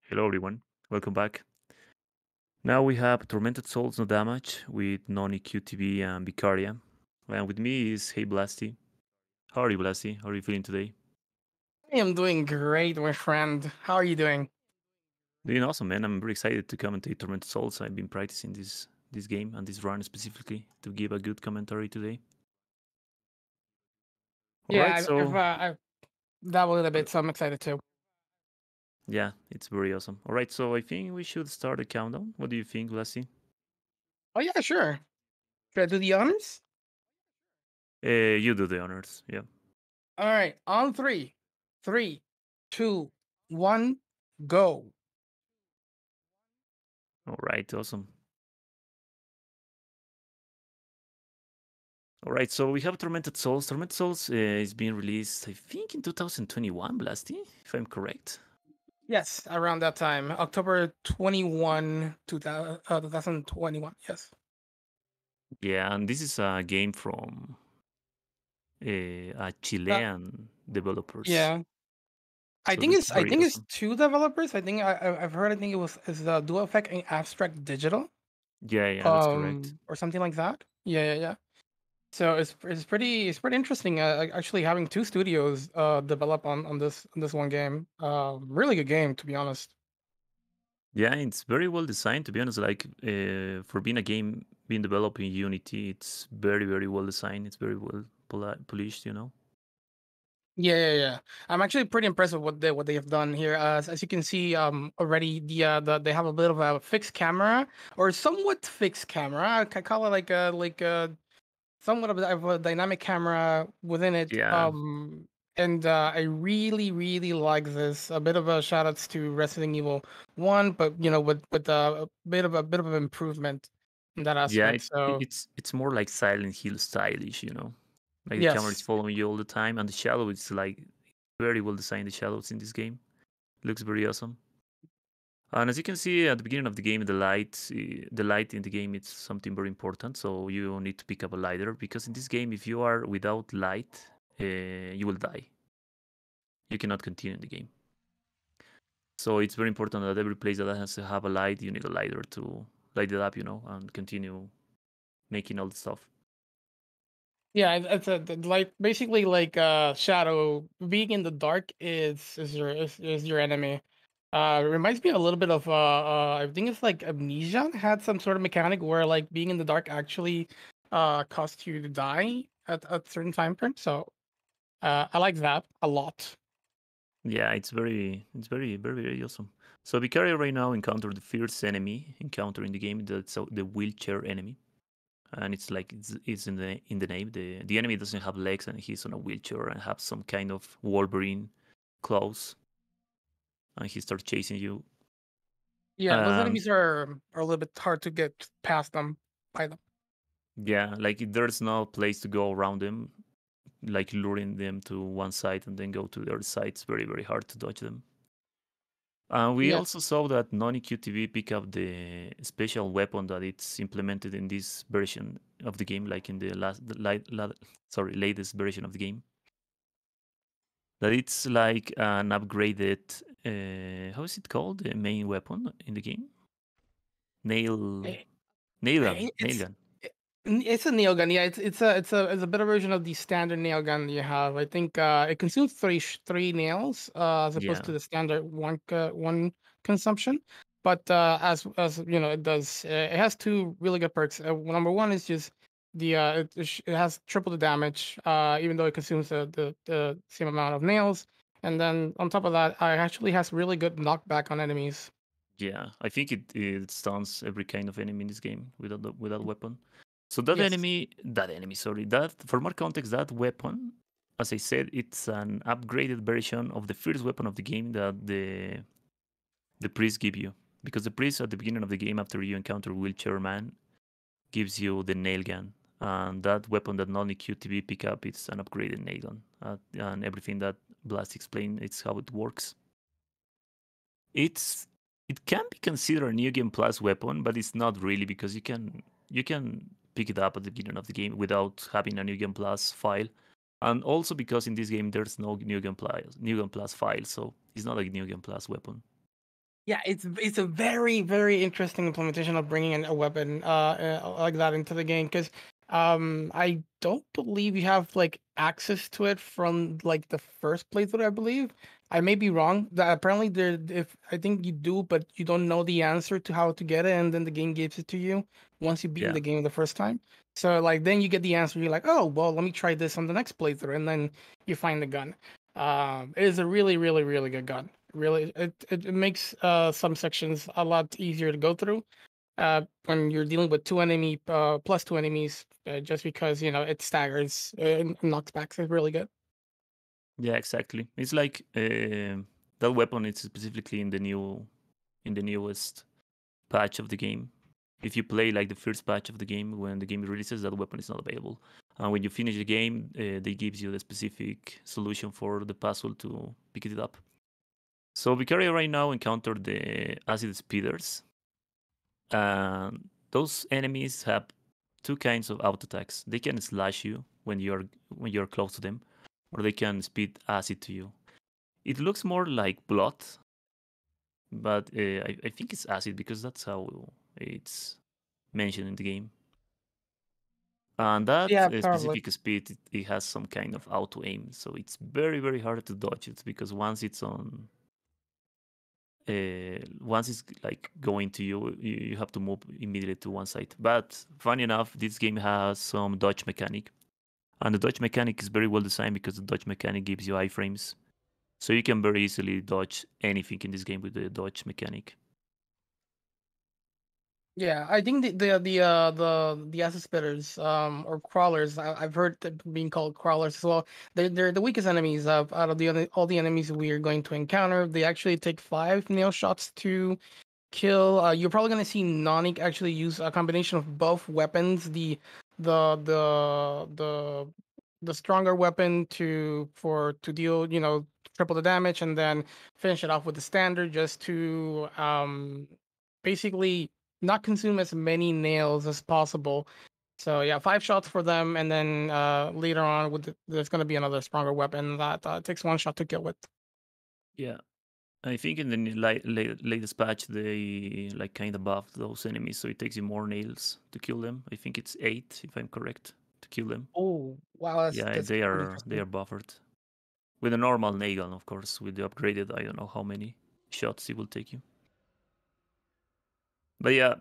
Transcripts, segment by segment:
Hello everyone, welcome back. Now we have Tormented Souls No Damage with NoNiQtv and Vicaria. And with me is HeyBlasty. How are you, Blasty? How are you feeling today? I am doing great, my friend. How are you doing? Doing awesome, man. I'm very excited to commentate Tormented Souls. I've been practicing this game and this run specifically to give a good commentary today. All Yeah, right, so I've dabbled a uh, bit, so I'm excited too. yeah, it's very awesome. All right, so I think we should start a countdown. What do you think, Blasty? Oh yeah, sure. Should I do the honors? You do the honors. Yeah. All right, on three, three, two, one, go. All right, awesome. All right, so we have Tormented Souls. Tormented Souls is being released, I think, in 2021, Blasty, if I'm correct. Yes, around that time, October 21, 2021. Yes. Yeah, and this is a game from Uh, Chilean developers, yeah, so it looks I very think it's awesome. two developers. I've heard. I think it's Dual Effect and Abstract Digital, Yeah, yeah, that's correct. or something like that. Yeah. So it's pretty interesting. Actually having two studios develop on this one game. Really good game, to be honest. Yeah, it's very well designed, to be honest. Like, for being a game being developed in Unity, it's very, very well designed. It's very well polished, you know? Yeah. I'm actually pretty impressed with what they have done here. As you can see, already they have a bit of a fixed camera or somewhat fixed camera. I call it like a somewhat of a dynamic camera within it. Yeah, And I really like this. A bit of a shout outs to Resident Evil 1, but with a bit of an improvement in that yeah, aspect. So it's more like Silent Hill stylish, you know? Like the camera is yes, following you all the time, and the shadow is like very well designed. The shadows in this game looks very awesome. And as you can see at the beginning of the game, the light in the game is something very important. So you need to pick up a lighter because in this game, if you are without light, you will die. You cannot continue in the game. So it's very important that every place that has to have a light, you need a lighter to light it up, you know, and continue making all the stuff. yeah, it's like basically like shadow being in the dark is your enemy. It reminds me a little bit of I think it's like Amnesia had some sort of mechanic where like being in the dark actually caused you to die at certain time frames. So I like that a lot. Yeah, it's very awesome. So Vicaria right now encountered the first enemy encounter in the game. That's the wheelchair enemy, and it's like it's in the name. The enemy doesn't have legs and he's on a wheelchair and have some kind of Wolverine claws, and he starts chasing you. Yeah, those And enemies are a little bit hard to get past them by them. yeah, like there's no place to go around them, like luring them to one side and then go to the other side. It's very hard to dodge them. We Yes. also saw that NoNiQtv pick up the special weapon that it's implemented in this version of the game, like in the latest version of the game. That it's like an upgraded, how is it called? The main weapon in the game? Nail, Eh, nail gun, eh, nail It's gun. it's a nail gun. Yeah, it's a better version of the standard nail gun you have. I think it consumes three nails as opposed to Yeah, the standard one consumption. But as you know, it has two really good perks. Number one is just it has triple the damage, even though it consumes the same amount of nails. And then on top of that, it actually has really good knockback on enemies. yeah. I think it stuns every kind of enemy in this game with that weapon. So Yes. sorry, that for more context, that weapon, as I said, it's an upgraded version of the first weapon of the game that the priest give you. Because the priest at the beginning of the game, after you encounter Wheelchair Man, gives you the nail gun. And that weapon that only QTV pick up, it's an upgraded nail gun. And everything that Blast explained, it's how it works. It's it can be considered a new game plus weapon, but it's not really because you can pick it up at the beginning of the game without having a new game plus file, and also because in this game there's no new game plus file, so it's not a new game plus weapon. Yeah, it's a very very interesting implementation of bringing in a weapon like that into the game because I don't believe you have like access to it from like the first playthrough. I believe I may be wrong. That apparently there, if I think you do, but you don't know the answer to how to get it, and then the game gives it to you once you beat Yeah, the game the first time. So like then you get the answer. You're like, oh well, let me try this on the next playthrough, and then you find the gun. It is a really really really good gun. Really, it makes some sections a lot easier to go through when you're dealing with plus two enemies, just because it staggers and knocks back. So it's really good. yeah, exactly. It's like that weapon is specifically in the newest patch of the game. If you play like the first patch of the game, when the game releases, that weapon is not available. And when you finish the game, they gives you the specific solution for the puzzle to pick it up. So Vicaria right now encountered the acid speeders, and those enemies have two kinds of auto attacks. They can slash you when you're close to them, or they can spit acid to you. It looks more like blood, but I think it's acid because that's how it's mentioned in the game. And that Yeah, probably. specific speed, it has some kind of auto aim, so it's very very hard to dodge it because once it's like going to you, you have to move immediately to one side. But funny enough, this game has some dodge mechanic, and the dodge mechanic is very well designed because the dodge mechanic gives you iframes, so you can very easily dodge anything in this game with the dodge mechanic. Yeah, I think the acid spitters or crawlers, I've heard them being called crawlers as well. They're the weakest enemies of out of all the enemies we are going to encounter. They actually take 5 nail shots to kill. You're probably gonna see Nonic actually use a combination of both weapons. The the the the stronger weapon to deal triple the damage, and then finish it off with the standard just to basically not consume as many nails as possible. So yeah, 5 shots for them, and then later on there's gonna be another stronger weapon that takes 1 shot to kill with. Yeah, I think in the latest patch they like kind of buffed those enemies, so it takes you more nails to kill them. I think it's 8, if I'm correct, to kill them. Oh wow, Yeah, that's they pretty are they interesting. are buffered. With a normal nail gun, of course. With the upgraded, I don't know how many shots it will take you. But yeah,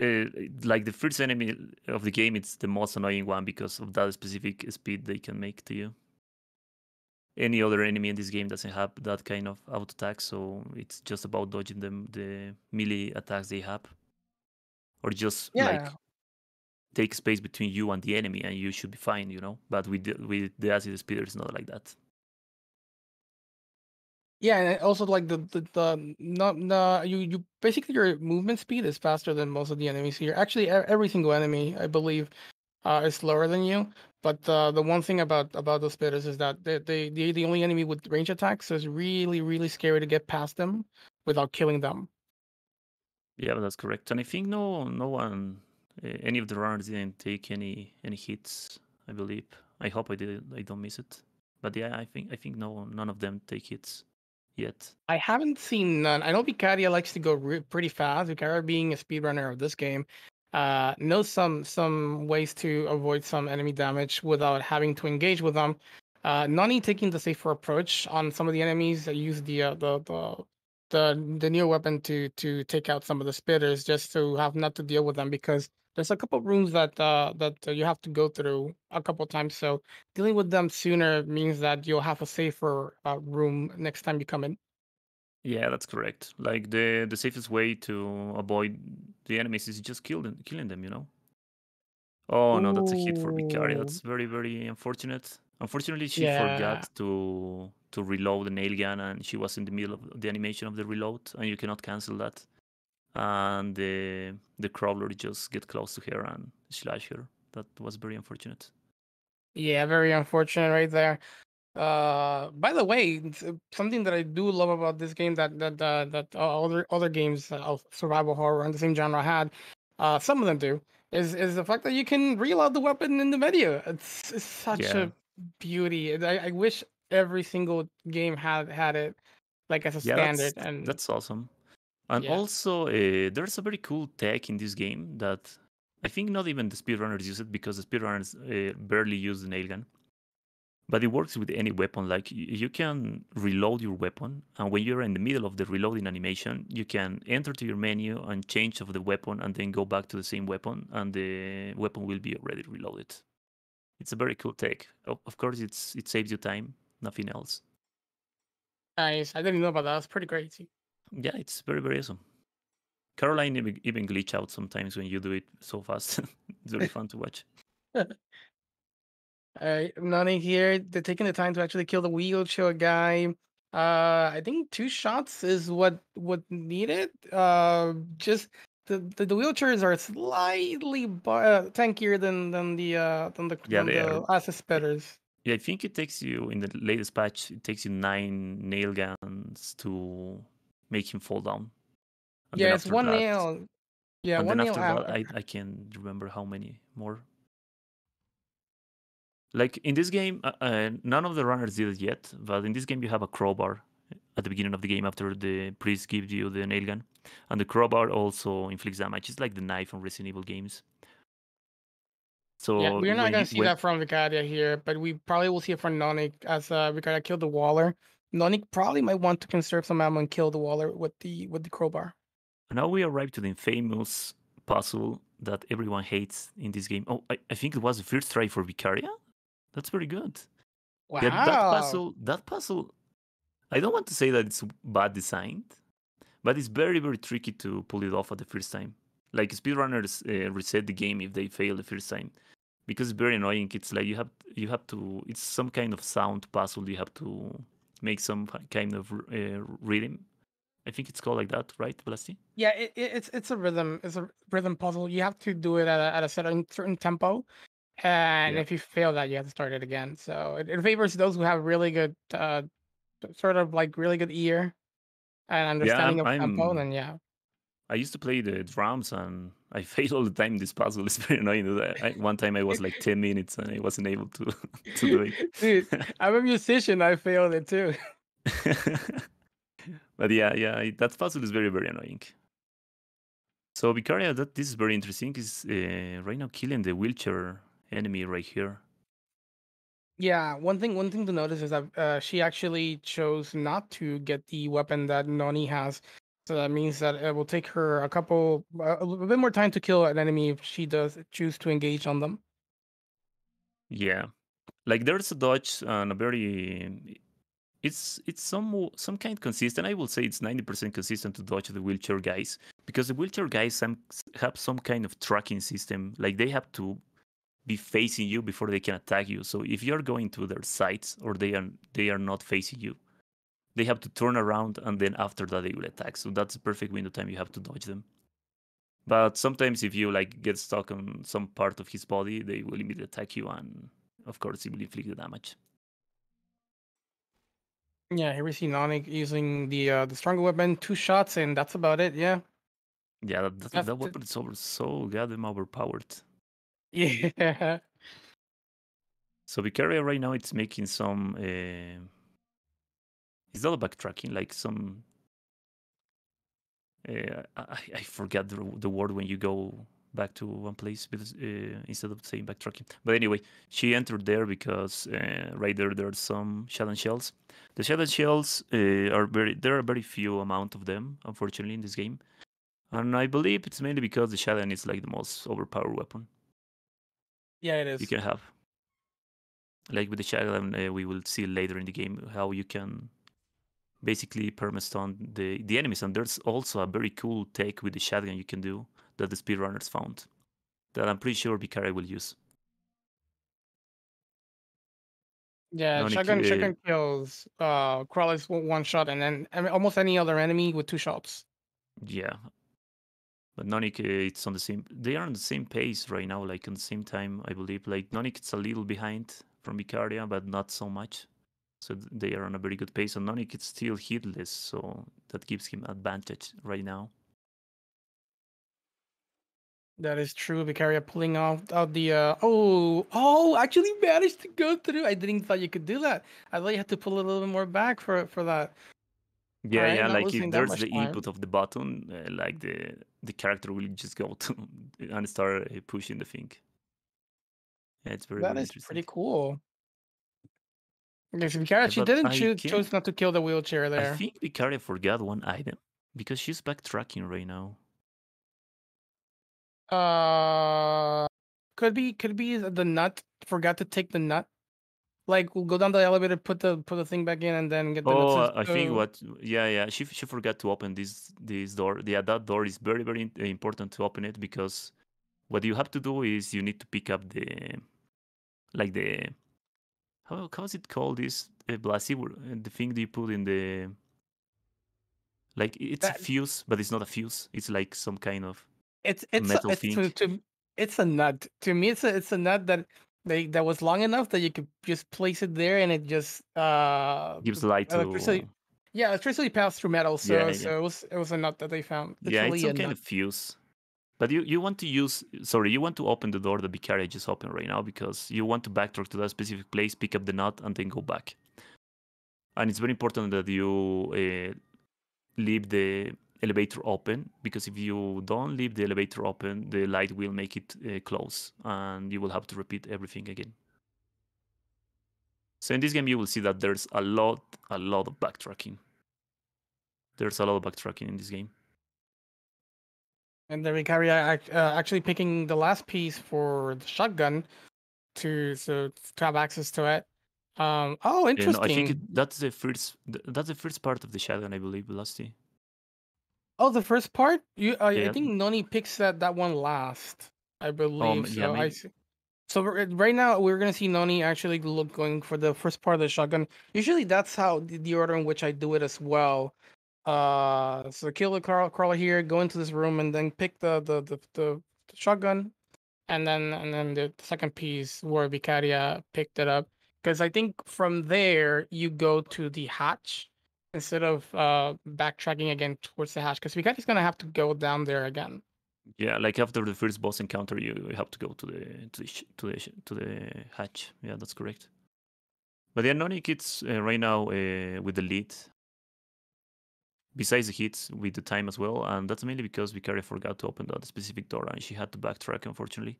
uh, like the first enemy of the game, it's the most annoying one because of that specific speed they can make to you. Any other enemy in this game doesn't have that kind of auto attack, so it's just about dodging them the melee attacks they have, or just Yeah, like take space between you and the enemy, and you should be fine, you know. But with the acid speeder, it's not like that. yeah, and also like the not no you basically your movement speed is faster than most of the enemies here. Actually, every single enemy I believe is slower than you. But the one thing about those spitters is that the only enemy with range attacks, so it's really really scary to get past them without killing them. Yeah, that's correct. And I think no one, any of the runners didn't take any hits. I believe. I hope I don't miss it. But yeah, I think none of them take hits yet. I haven't seen none. I know Vicaria likes to go pretty fast. Vicaria, being a speedrunner of this game, knows some ways to avoid some enemy damage without having to engage with them. Nani taking the safer approach on some of the enemies that use the new weapon to take out some of the spitters, just to have not to deal with them, because there's a couple rooms that you have to go through a couple times. So dealing with them sooner means that you'll have a safer room next time you come in. Yeah, that's correct. Like the safest way to avoid the enemies is just killing them. You know. Oh no, that's a hit for Vicaria. Ooh, That's very very unfortunate. Unfortunately, she yeah. forgot to reload the nail gun, and she was in the middle of the animation of the reload, and you cannot cancel that. And the crawler just get close to her and slash her. That was very unfortunate. Yeah, very unfortunate right there. By the way, something that I do love about this game that other games of survival horror in the same genre had, some of them do, is the fact that you can reload the weapon in the menu. It's such Yeah, a beauty. I wish every single game had it like as a yeah, that's standard. And that's awesome. And Yeah. also, there's a very cool tech in this game that I think not even the speedrunners use it because the speedrunners barely use the nail gun. But it works with any weapon. Like you can reload your weapon, and when you're in the middle of the reloading animation, you can enter to your menu and change of the weapon, and then go back to the same weapon, and the weapon will be already reloaded. It's a very cool tech. Of course, it saves you time, nothing else. Nice. I didn't know about that. That's pretty crazy. Yeah, it's very very awesome. Caroline even glitch out sometimes when you do it so fast. It's very fun to watch. Alright, Nani here. They're taking the time to actually kill the wheelchair guy. I think 2 shots is what needed. Just the wheelchairs are slightly tankier Yeah, than they are. the assist speeders. Yeah, I think it takes you in the latest patch. It takes you 9 nail guns to make him fall down, and then Yeah, it's after one that, nail. Yeah, and one then nail after that, out. I can remember how many more. Like in this game, none of the runners did it yet, but in this game you have a crowbar at the beginning of the game after the priest gives you the nail gun, and the crowbar also inflicts damage. It's like the knife from Resident Evil games. Yeah, So we're not when gonna you see when that from Vicaria here, but we probably will see it from Nonic as Vicaria killed the Waller. Nonic probably might want to conserve some ammo and kill the Waller with the crowbar. now we arrive to the infamous puzzle that everyone hates in this game. Oh, I think it was the first try for Vicaria. That's very good. Yeah, Wow. that puzzle. I don't want to say that it's bad designed, but it's very, very tricky to pull it off at the first time. Like speedrunners reset the game if they fail the first time, because it's very annoying. It's like you have to. It's some kind of sound puzzle. You have to make some kind of rhythm. I think it's called like that, right, Blasty? Yeah, it's a rhythm. It's a rhythm puzzle. You have to do it at a certain tempo, and Yeah. if you fail that, you have to start it again. So it favors those who have really good, sort of like really good ear and Yeah, understanding of tempo. Then yeah. I used to play the drums and I fail all the time in this puzzle. It's very annoying. One time I was like 10 minutes and I wasn't able to to do it. Dude, I'm a musician. I failed it too. But yeah, that puzzle is very, very annoying. So Vicaria, this is very interesting. Is right now killing the wheelchair enemy right here. Yeah, one thing to notice is that she actually chose not to get the weapon that Noni has. So that means that it will take her a little bit more time to kill an enemy if she does choose to engage on them. Yeah, like there's a dodge and a very it's some kind consistent. I will say it's 90% consistent to dodge the wheelchair guys because the wheelchair guys have some kind of tracking system. Like they have to be facing you before they can attack you. So if you're going to their sides or they are not facing you, they have to turn around and then after that they will attack. So that's the perfect window time you have to dodge them. But sometimes if you like get stuck on some part of his body, they will immediately attack you and of course it will inflict the damage. Yeah, here we see Noni using the stronger weapon, 2 shots, and that's about it. Yeah, Yeah, that weapon is so goddamn overpowered. yeah. So Vicaria right now it's making some it's not a backtracking, like some I forgot the word when you go back to one place because, instead of saying backtracking. But anyway, she entered there because right there's some shadow shells. The shadow shells there are very few amount of them, unfortunately, in this game, and I believe it's mainly because the shadow is like the most overpowered weapon Yeah, it you is. can have. Like with the shadow, we will see later in the game how you can basically permastone the enemies. And there's also a very cool take with the shotgun you can do that the speedrunners found that I'm pretty sure Vicaria will use. Yeah, Nonic, shotgun kills crawlers with 1 shot, and then almost any other enemy with 2 shots. yeah, but Nonic, it's on the same. They are on the same pace right now, like on the same time, I believe. Like Nonic, it's a little behind from Vicaria, but not so much. So they are on a very good pace. And Nonic, it's still hitless, so that gives him advantage right now. That is true. Vicaria pulling out the actually managed to go through. I didn't thought you could do that. I thought you had to pull a little bit more back for that. Yeah, Alright, yeah. not Like losing if that there's much the time. input of the button, like the character will just go to and start pushing the thing. Yeah, it's very That very is interesting. pretty cool. Because Vicaria, Yeah, she but didn't I chose can't. not to kill the wheelchair I there. think Vicaria forgot one item because she's backtracking right now. Uh, could be the nut. Forgot to take the nut. Like we'll go down the elevator, put the thing back in, and then get the nut. Oh, So, I think so what. Yeah, yeah. She forgot to open this door. Yeah, that door is very very important to open it because what you have to do is you need to pick up the like the how's it called this Blasi, the thing that you put in the like it's a that fuse, but it's not a fuse. It's like some kind of it's metal it's thing. to it's a nut. To me, it's a nut that was long enough that you could just place it there and it just Gives light electricity. to. Yeah, electricity passed through metal. Yeah, So yeah, it was a nut that they found. yeah. It's Literally some a kind nut. of fuse. But you want to use sorry, you want to open the door that Vicaria just opened right now because you want to backtrack to that specific place, pick up the nut, and then go back. And it's very important that you leave the elevator open because if you don't leave the elevator open, the light will make it close, and you will have to repeat everything again. So in this game, you will see that there's a lot of backtracking. There's a lot of backtracking in this game. And then Vicaria actually picking the last piece for the shotgun to have access to it. Oh, And I think interesting. that's the first part of the shotgun, I believe, Lusty. Oh, the first part? I Yeah. think Noni picks that one last. I believe Yeah, so. I maybe. see. So right now we're gonna see Noni actually going for the first part of the shotgun. Usually that's how the order in which I do it as well. So kill the crawler here, go into this room, and then pick the shotgun, and then the second piece where Vicaria picked it up. Because I think from there you go to the hatch instead of backtracking again towards the hatch. Because Vicaria's gonna have to go down there again. Yeah, like after the first boss encounter, you have to go to the hatch. Yeah, that's correct. But yeah, Nonic it's right now with the lead. Besides the hits, with the time as well, and that's mainly because Vicaria forgot to open that specific door, and she had to backtrack, unfortunately,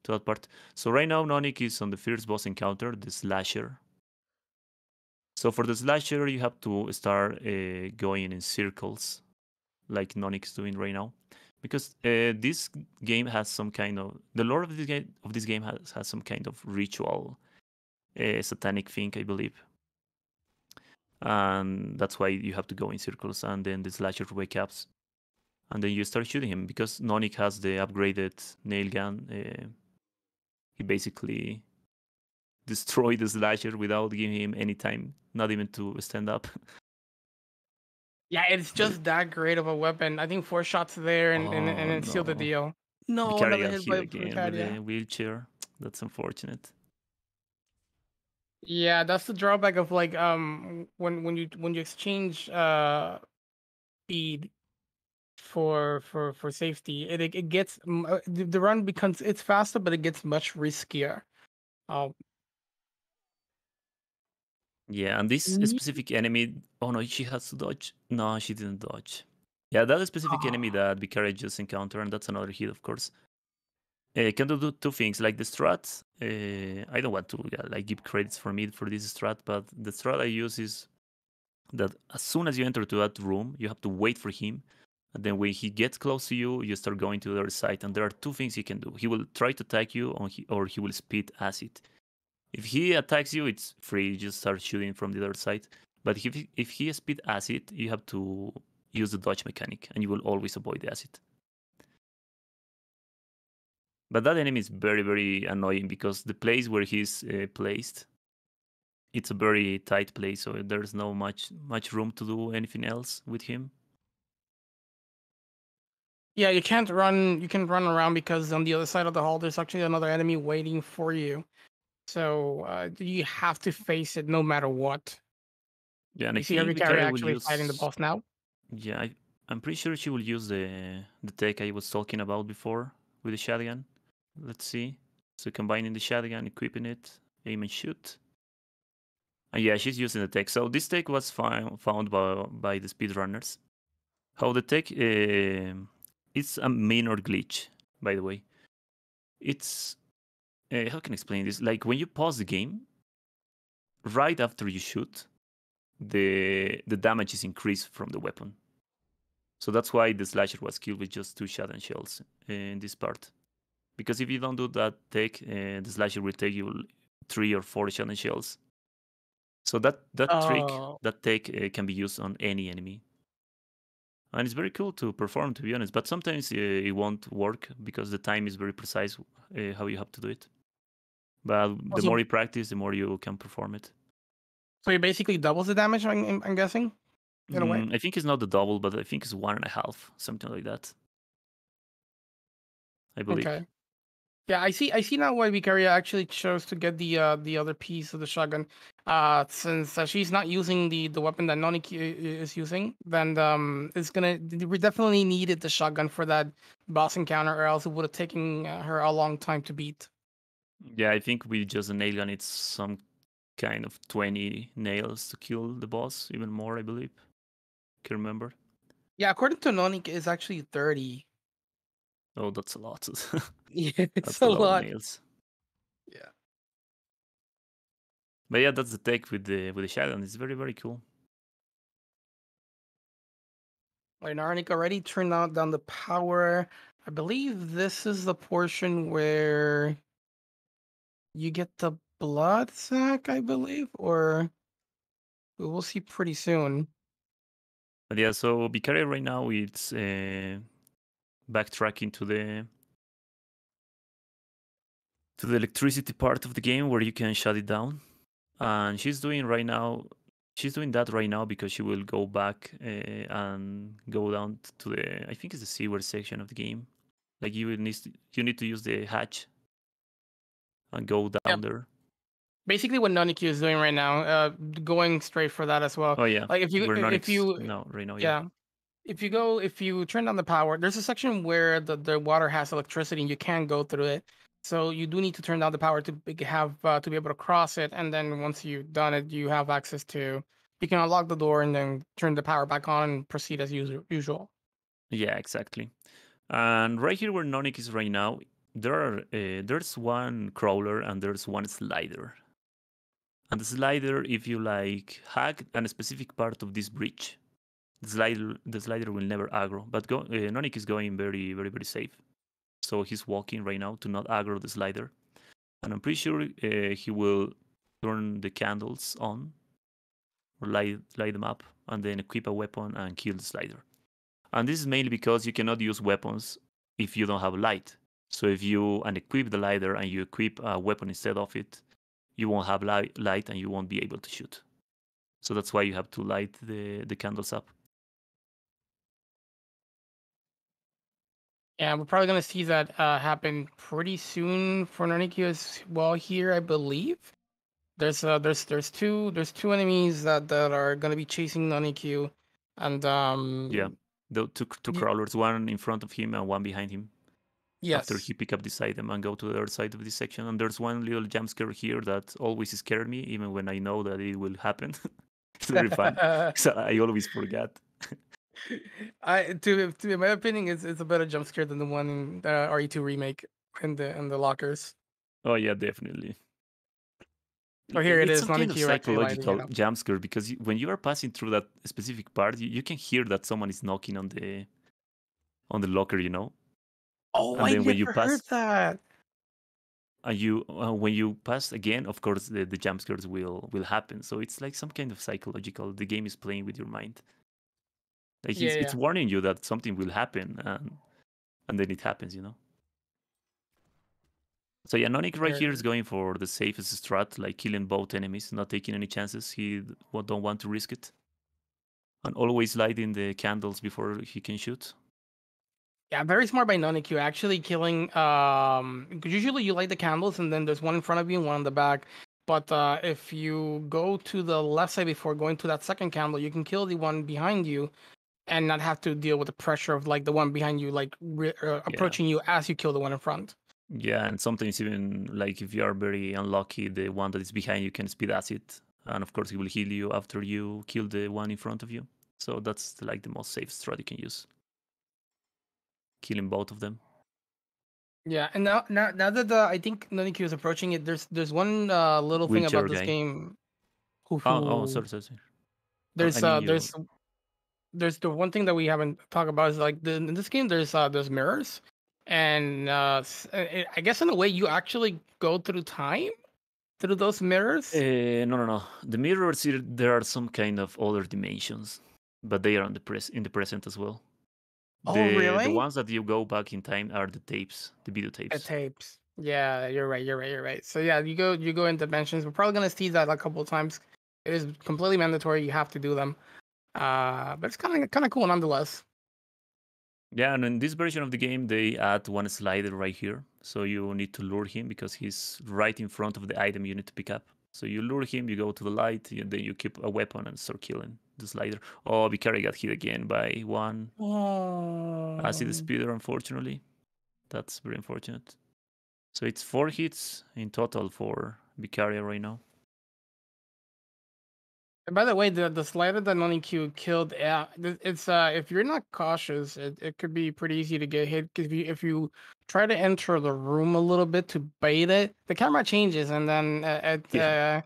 to that part. So right now, Nonic is on the first boss encounter, the Slasher. So for the Slasher, you have to start going in circles, like Nonic is doing right now, because this game has some kind of the lore of this game has some kind of ritual, satanic thing, I believe, and that's why you have to go in circles, and then the Slasher wake up, and then you start shooting him because Nonic has the upgraded nail gun. He basically destroyed the Slasher without giving him any time, not even to stand up. Yeah, it's But just that great of a weapon. I think 4 shots there and oh it sealed the no, deal. No, Vicaria another got hit hit by again with Vicaria. the wheelchair. That's unfortunate. Yeah, that's the drawback of like when you exchange speed for safety, it gets the run becomes it's faster, but it gets much riskier. Um, Yeah, and this Ye- specific enemy. Oh no, she has to dodge. No, she didn't dodge. Yeah, that specific enemy ah, that Vicaria just encountered, and that's another hit, of course. Can do two things like the strat. I don't want to like give credits for me for this strat, but the strat I use is that as soon as you enter to that room, you have to wait for him, and then when he gets close to you, you start going to the other side. And there are two things he can do. He will try to attack you, or he will spit acid. If he attacks you, it's free. You just start shooting from the other side. But if he spit acid, you have to use the dodge mechanic, and you will always avoid the acid. But that enemy is very, very annoying because the place where he's placed, it's a very tight place, so there's no much room to do anything else with him. yeah, you can't run. You can run around because on the other side of the hall, there's actually another enemy waiting for you. So you have to face it no matter what. Yeah, and I You see think every carry Vicaria will actually fighting the use. boss now. Yeah, I'm pretty sure she will use the tech I was talking about before with the shotgun. Let's see. So combining the shotgun, equipping it, aim and shoot. Yeah, she's using the tech. So this tech was found by the speedrunners. How the tech, it's a minor glitch, by the way. It's, how can I explain this? Like when you pause the game, right after you shoot, the damage is increased from the weapon. So that's why the slasher was killed with just 2 shotgun shells in this part. Because if you don't do that tech, the slasher will take you 3 or 4 shotgun shells. So that trick, Oh, that tech can be used on any enemy. And it's very cool to perform, to be honest. But sometimes it won't work because the time is very precise how you have to do it. But the also, more you practice, the more you can perform it. so it basically doubles the damage. I'm guessing, in a way. I think it's not the double, but I think it's 1.5, something like that. I believe. Okay. Yeah, I see now why Vicaria actually chose to get the other piece of the shotgun. Since she's not using the weapon that is using, then it's gonna we definitely needed the shotgun for that boss encounter, or else it would have taken her a long time to beat. Yeah, I think with just a nail gun, it's some kind of 20 nails to kill the boss, even more, I believe. Can remember. Yeah, according to Nonik, it's actually 30. Oh, that's a lot. Yeah, it's That's a a lot of lot. nails. Yeah. But yeah, that's the tech with the shotgun. It's very, very cool. Wait, Narnik already turned down the power. I believe this is the portion where you get the blood sack, I believe, or we will see pretty soon. But yeah, so Vicaria right now it's backtracking to the electricity part of the game where you can shut it down. And she's doing that right now because she will go back and go down to the, I think it's the sewer section of the game. Like you need to use the hatch and go Yeah, down there. basically what Noniku is doing right now, going straight for that as well. Oh yeah, Like we're not if you no right now. Yeah, yeah, if you turn down the power, there's a section where the water has electricity and you can't go through it. So you do need to turn down the power to have to be able to cross it, and then once you've done it, you have access to you can unlock the door and then turn the power back on and proceed as usual. yeah, exactly. And right here where Nonic is right now, there's one crawler and there's one slider. And the slider, if you like hack a specific part of this bridge, the slider will never aggro. But Nonic is going very, very, very safe. So he's walking right now to not aggro the slider. And I'm pretty sure he will turn the candles on or light them up and then equip a weapon and kill the slider. And this is mainly because you cannot use weapons if you don't have light. So if you unequip the lighter and you equip a weapon instead of it, you won't have light and you won't be able to shoot. So that's why you have to light the candles up. Yeah, we're probably gonna see that happen pretty soon for Noniku as well here, I believe. There's two enemies that are gonna be chasing Noniku, and Yeah, the two y- crawlers, one in front of him and one behind him. After yes. he pick up this item and go to the other side of this section. And there's one little jump scare here that always scared me, even when I know that it will happen. It's very funny. So I always forget. To in my opinion, it's a better jump scare than the one in RE2 remake in the lockers. Oh yeah, definitely. Oh, here it It's is. some kind of Noniku actually lighting it psychological up. jump scare because when you are passing through that specific part, you can hear that someone is knocking on the locker, Oh, and I then when you never heard pass that. and you when you pass again, of course the jump scares will happen. So it's like some kind of psychological. The game is playing with your mind. Like Yeah, it's yeah. warning you that something will happen, and then it happens. So yeah, Nonic right Here it here is is. going for the safest strat, like killing both enemies, not taking any chances. He don't want to risk it, and always lighting the candles before he can shoot. Yeah, very smart by Noniku. Actually killing 'cause usually you light the candles and then there's one in front of you and one in the back. But if you go to the left side before going to that second candle, you can kill the one behind you and not have to deal with the pressure of like the one behind you like Yeah, approaching you as you kill the one in front. yeah, and sometimes even like if you are very unlucky, the one that is behind you can speed acid and of course he will heal you after you kill the one in front of you. So that's like the most safe strat you can use, killing both of them. Yeah, and now that I think NoNiQ is approaching it, there's one little thing about Wheelchair this guy. game. Who Oh, who sorry. I there's mean uh you. there's there's the one thing that we haven't talked about is like in this game there's mirrors, and I guess in a way you actually go through time through those mirrors. No. The mirrors here, there are some kind of other dimensions, but they are on in the present as well. Oh, The really? ones that you go back in time are the tapes, the The videotapes. tapes. Yeah, you're right. So yeah, you go in dimensions. We're probably gonna see that a couple of times. It is completely mandatory. You have to do them. But it's kind of cool nonetheless. Yeah, and in this version of the game, they add one slider right here. So you need to lure him because he's right in front of the item you need to pick up. So you lure him, you go to the light, and then you keep a weapon and start killing the slider. Oh, Vicaria got hit again by one acid Oh. speeder, unfortunately. That's very unfortunate. So it's 4 hits in total for Vicaria right now. And by the way, the slider that NoNiQ killed, yeah, it's if you're not cautious, it could be pretty easy to get hit. 'Cause if you try to enter the room a little bit to bait it, the camera changes, and then Yeah.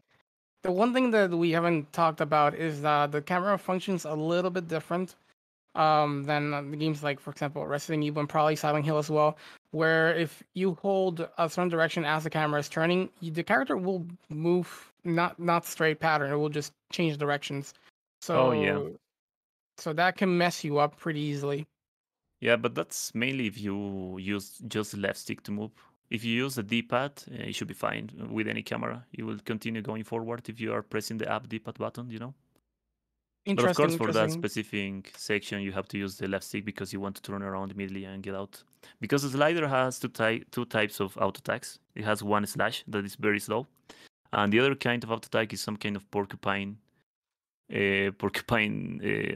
the one thing that we haven't talked about is that the camera functions a little bit different than the games like, for example, Resident Evil and probably Silent Hill as well, where if you hold a certain direction as the camera is turning, the character will move not straight pattern. It will just change directions. Oh, yeah. So that can mess you up pretty easily. Yeah, but that's mainly if you use just the left stick to move. If you use the D-pad, you should be fine with any camera. You will continue going forward if you are pressing the up D-pad button, you know? But of course, for that Interesting. specific section, you have to use the left stick because you want to turn around immediately and get out. Because the slider has two types of auto attacks. It has one slash that is very slow, and the other kind of auto attack is some kind of porcupine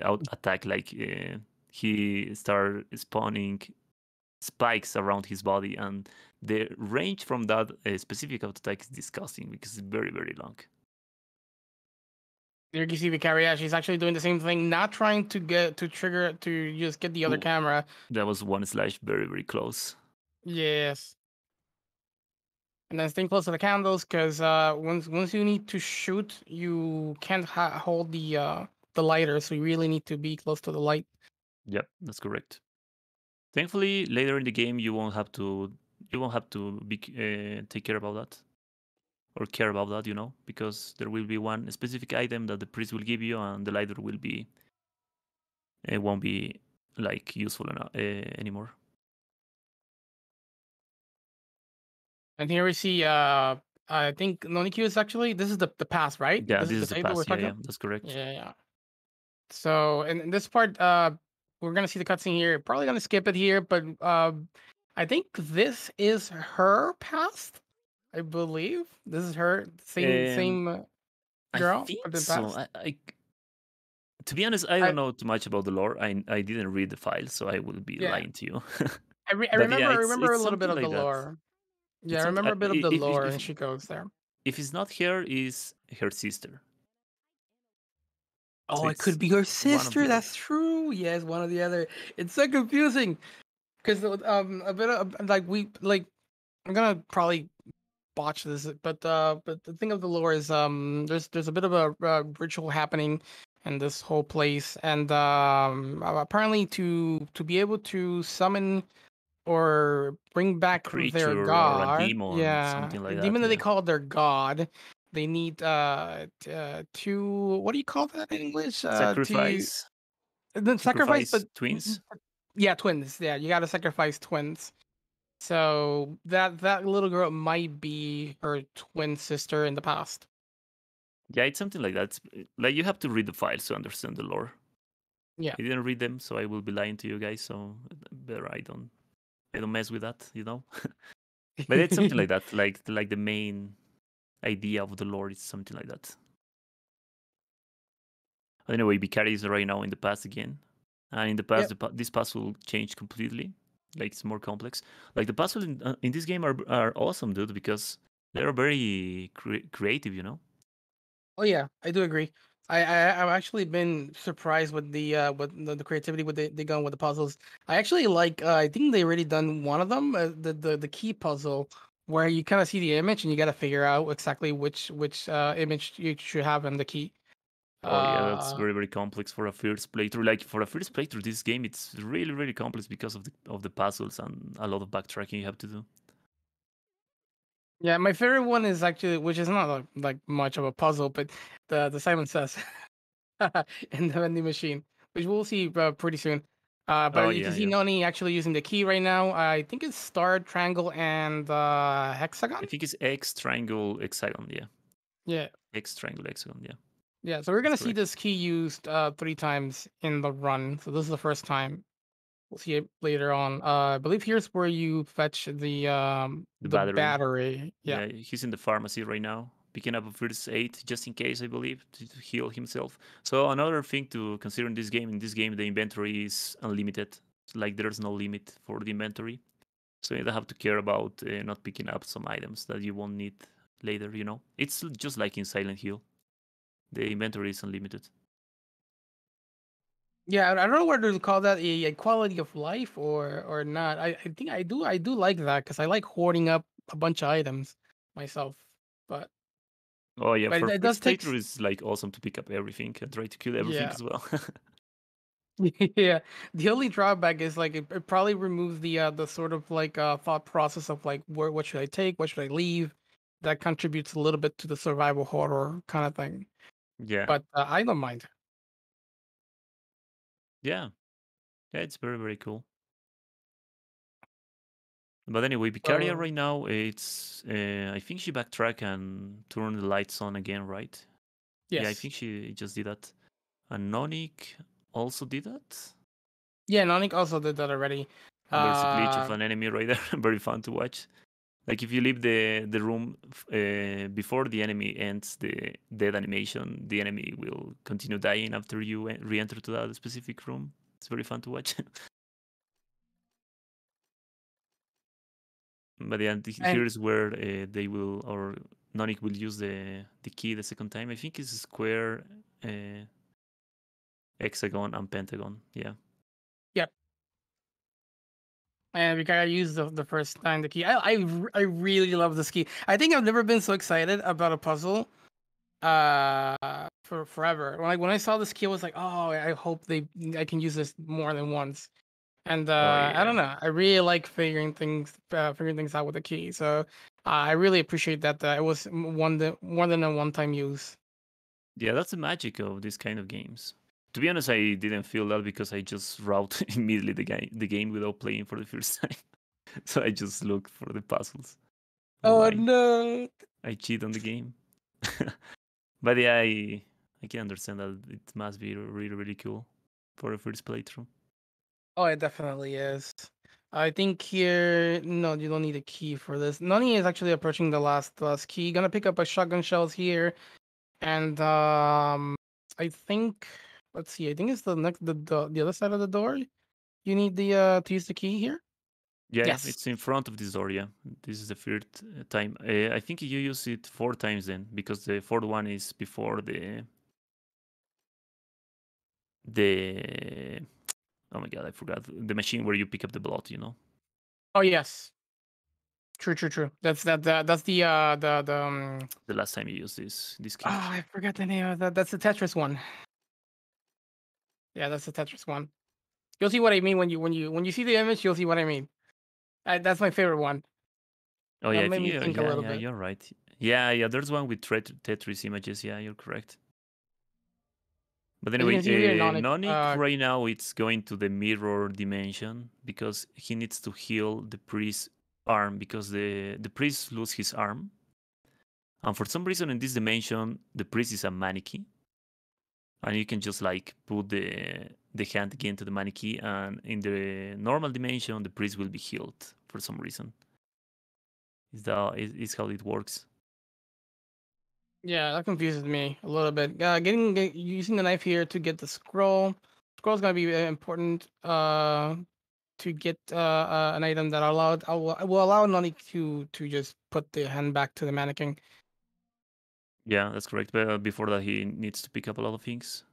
out attack. Like he start spawning spikes around his body, and the range from that specific auto attack is disgusting because it's very long. There you see Vicaria. She's actually doing the same thing, not trying to get to trigger to just get the other Ooh, camera. that was one slash very close. Yes. And then staying close to the candles, because once you need to shoot, you can't hold the lighter, so you really need to be close to the light. Yep, that's correct. Thankfully, later in the game, you won't have to be take care about that or care about that, you know, because there will be one specific item that the priest will give you, and the lighter will be it won't be like useful enough, anymore. And here we see I think NoNiQ is actually this is the past, right? Yeah, This this is the is the save that we're pass. talking Yeah, about. that's correct. Yeah. So in this part, we're gonna see the cutscene here. Probably gonna skip it here, but I think this is her past. I believe this is her Um, same I girl from think the so. past. To be honest, I don't I know too much about the lore. I didn't read the file, so I will be yeah. lying to you. I But yeah, remember a it's little bit something of the like that. lore. Yeah, It's I something. remember a bit of the If lore, and she goes there. if it's not her, is her sister. So Oh, it could it's be her one of sister. the That's other. true. Yes, one or the other. It's so confusing because a bit of like we like. I'm gonna probably botch this, but the thing of the lore is there's a bit of a ritual happening in this whole place, and apparently to be able to summon or bring A back their creature or a god. demon, Yeah, something a like that. demon that they Yeah. call their god. They need to what do you call that in English? To Sacrifice. then sacrifice, Sacrifice but twins. yeah, twins. Yeah, you got to sacrifice twins. So that little girl might be her twin sister in the past. Yeah, it's something like that. Like you have to read the files to understand the lore. Yeah. I didn't read them, so I will be lying to you guys. So better I don't mess with that, you know. But it's something like that. Like the main idea of the lore is something like that. Anyway, Vicaria is right now in the past again, and in the past, Yep. this puzzle changed completely. Like it's more complex. Like the puzzle in this game are awesome, dude, because they're very creative, you know. Oh yeah, I do agree. I've actually been surprised with the creativity with they gone with the puzzles. I actually like I think they already done one of them, the key puzzle where you kind of see the image and you got to figure out exactly which image you should have in the key. Oh yeah, that's Uh very very complex for a first playthrough. Like for a first playthrough, this game it's really really complex because of the puzzles and a lot of backtracking you have to do. yeah, my favorite one is actually which is not like much of a puzzle, but the Simon Says in the vending machine, which we'll see pretty soon. Oh But you yeah, can see yeah. Noni actually using the key right now. I think it's star, triangle, and I hexagon. think it's X triangle hexagon. Yeah, Yeah, X triangle hexagon. Yeah, yeah. So we're that's gonna see correct. this key used 3 times in the run. So this is the first time. We'll see it later on. I believe here's where you fetch The the battery. battery. Yeah. Yeah, he's in the pharmacy right now, picking up a first aid just in case, I believe, to heal himself. So another thing to consider in this game, the inventory is unlimited. Like there's no limit for the inventory, so you don't have to care about not picking up some items that you won't need later. You know, it's just like in Silent Hill. The inventory is unlimited. Yeah, I don't know whether to call that a quality of life or not. I think I do like that because I like hoarding up a bunch of items myself. But Oh yeah, but for it does first take playthrough, it's like awesome to pick up everything and try to kill everything yeah. as well. Yeah. The only drawback is like it probably removes the sort of like thought process of like where what should I take, what should I leave. That contributes a little bit to the survival horror kind of thing. Yeah, But I don't mind. yeah, yeah. It's very very cool. But anyway, Vicaria So right now, it's I think she backtrack and turn the lights on again, right? Yeah, I yes. think she just did that. And Nonic also did that. Yeah, Nanik also did that already. There's a glitch of Uh an enemy right there, very fun to watch. Like if you leave the room before the enemy ends the dead animation, the enemy will continue dying after you re-enter to that specific room. It's very fun to watch. But yeah, and here's where they will or Nonic will use the key the second time. I think it's square, uh, hexagon, and pentagon. Yeah. yep. And we gotta use the first time the key. I really love this key. I think I've never been so excited about a puzzle for forever. When I saw this key, I was like, oh, I hope I can use this more than once. And Oh I don't yeah. know. I really like figuring things out with the key. So I really appreciate that it was more than a one time use. Yeah, that's the magic of this kind of games. To be honest, I didn't feel that because I just route immediately the game without playing for the first time. So I just look for the puzzles. Oh, Oh no! I cheat on the game. But yeah, I can understand that it must be really really cool for a first playthrough. Oh, it definitely is. I think here, no, you don't need a key for this. Nani is actually approaching the last key. Gonna pick up a shotgun shells here, and I think, let's see, I think it's the next the other side of the door. You need the to use the key here. Yeah, yeah, Yes. it's in front of this door. Yeah, this is the third time. I think you use it 4 times then, because the fourth one is before the oh my god, I forgot the machine where you pick up the blood. You know, Oh yes. True, true, true. That's the. the last time you use this Oh, key. I forgot the name of that. That's the Tetris one. Yeah, that's the Tetris one. You'll see what I mean when you see the image. You'll see what I mean. That's my favorite one. Oh That yeah, I made think me yeah, think a yeah, little yeah, bit. you're right. Yeah, yeah, there's one with Tetris images. Yeah, you're correct. But As you anyway, can see here, Nonic. Nonic right now it's going to the mirror dimension because he needs to heal the priest's arm because the priest lose his arm. And for some reason in this dimension, the priest is a mannequin. And you can just like put the hand again to the mannequin, and in the normal dimension, the priest will be healed for some reason. Is how it works. Yeah, that confuses me a little bit. Using the knife here to get the scroll. Scroll's gonna be important. To get an item that will allow Noni to just put the hand back to the mannequin. Yeah, that's correct. But before that, he needs to pick up a lot of things.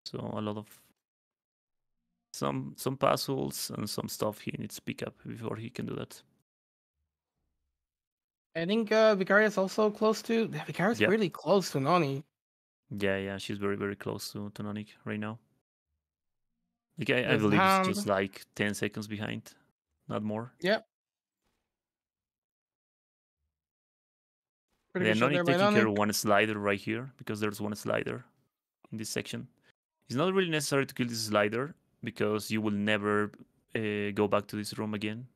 So a lot of some puzzles and some stuff he needs to pick up before he can do that. I think Vicaria is also close to. Vicaria is Yeah, really close to Noni. yeah. She's very close to NoNiQ right now. Like I There's the believe it's just hand. like 10 seconds behind, not more. Yep. Pretty good Then shot NoNiQ there by taking care Noni. of one slider right here because there's one slider in this section. It's not really necessary to kill this slider because you will never go back to this room again.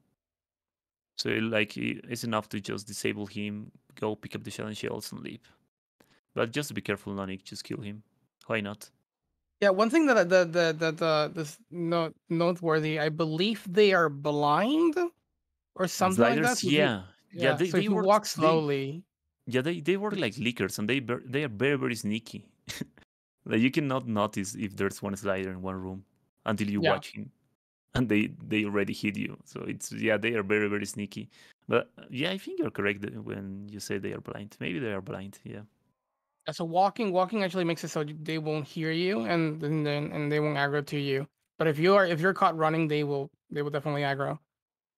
So like it's enough to just disable him, go pick up the challenge shells and leave. But just be careful, NoNiQ, just kill him. Why not? Yeah, one thing that this noteworthy, I believe they are blind or The something like that. sliders, So if you, yeah, so they if you work walk slowly, they work like leakers and they are very sneaky. Like you cannot notice if there's one slider in one room until you yeah. watch him, and they already hit you. So it's they are very sneaky. But yeah, I think you're correct when you say they are blind. Maybe they are blind. Yeah. So walking actually makes it so they won't hear you, and they won't aggro to you. But if you're caught running, they will definitely aggro.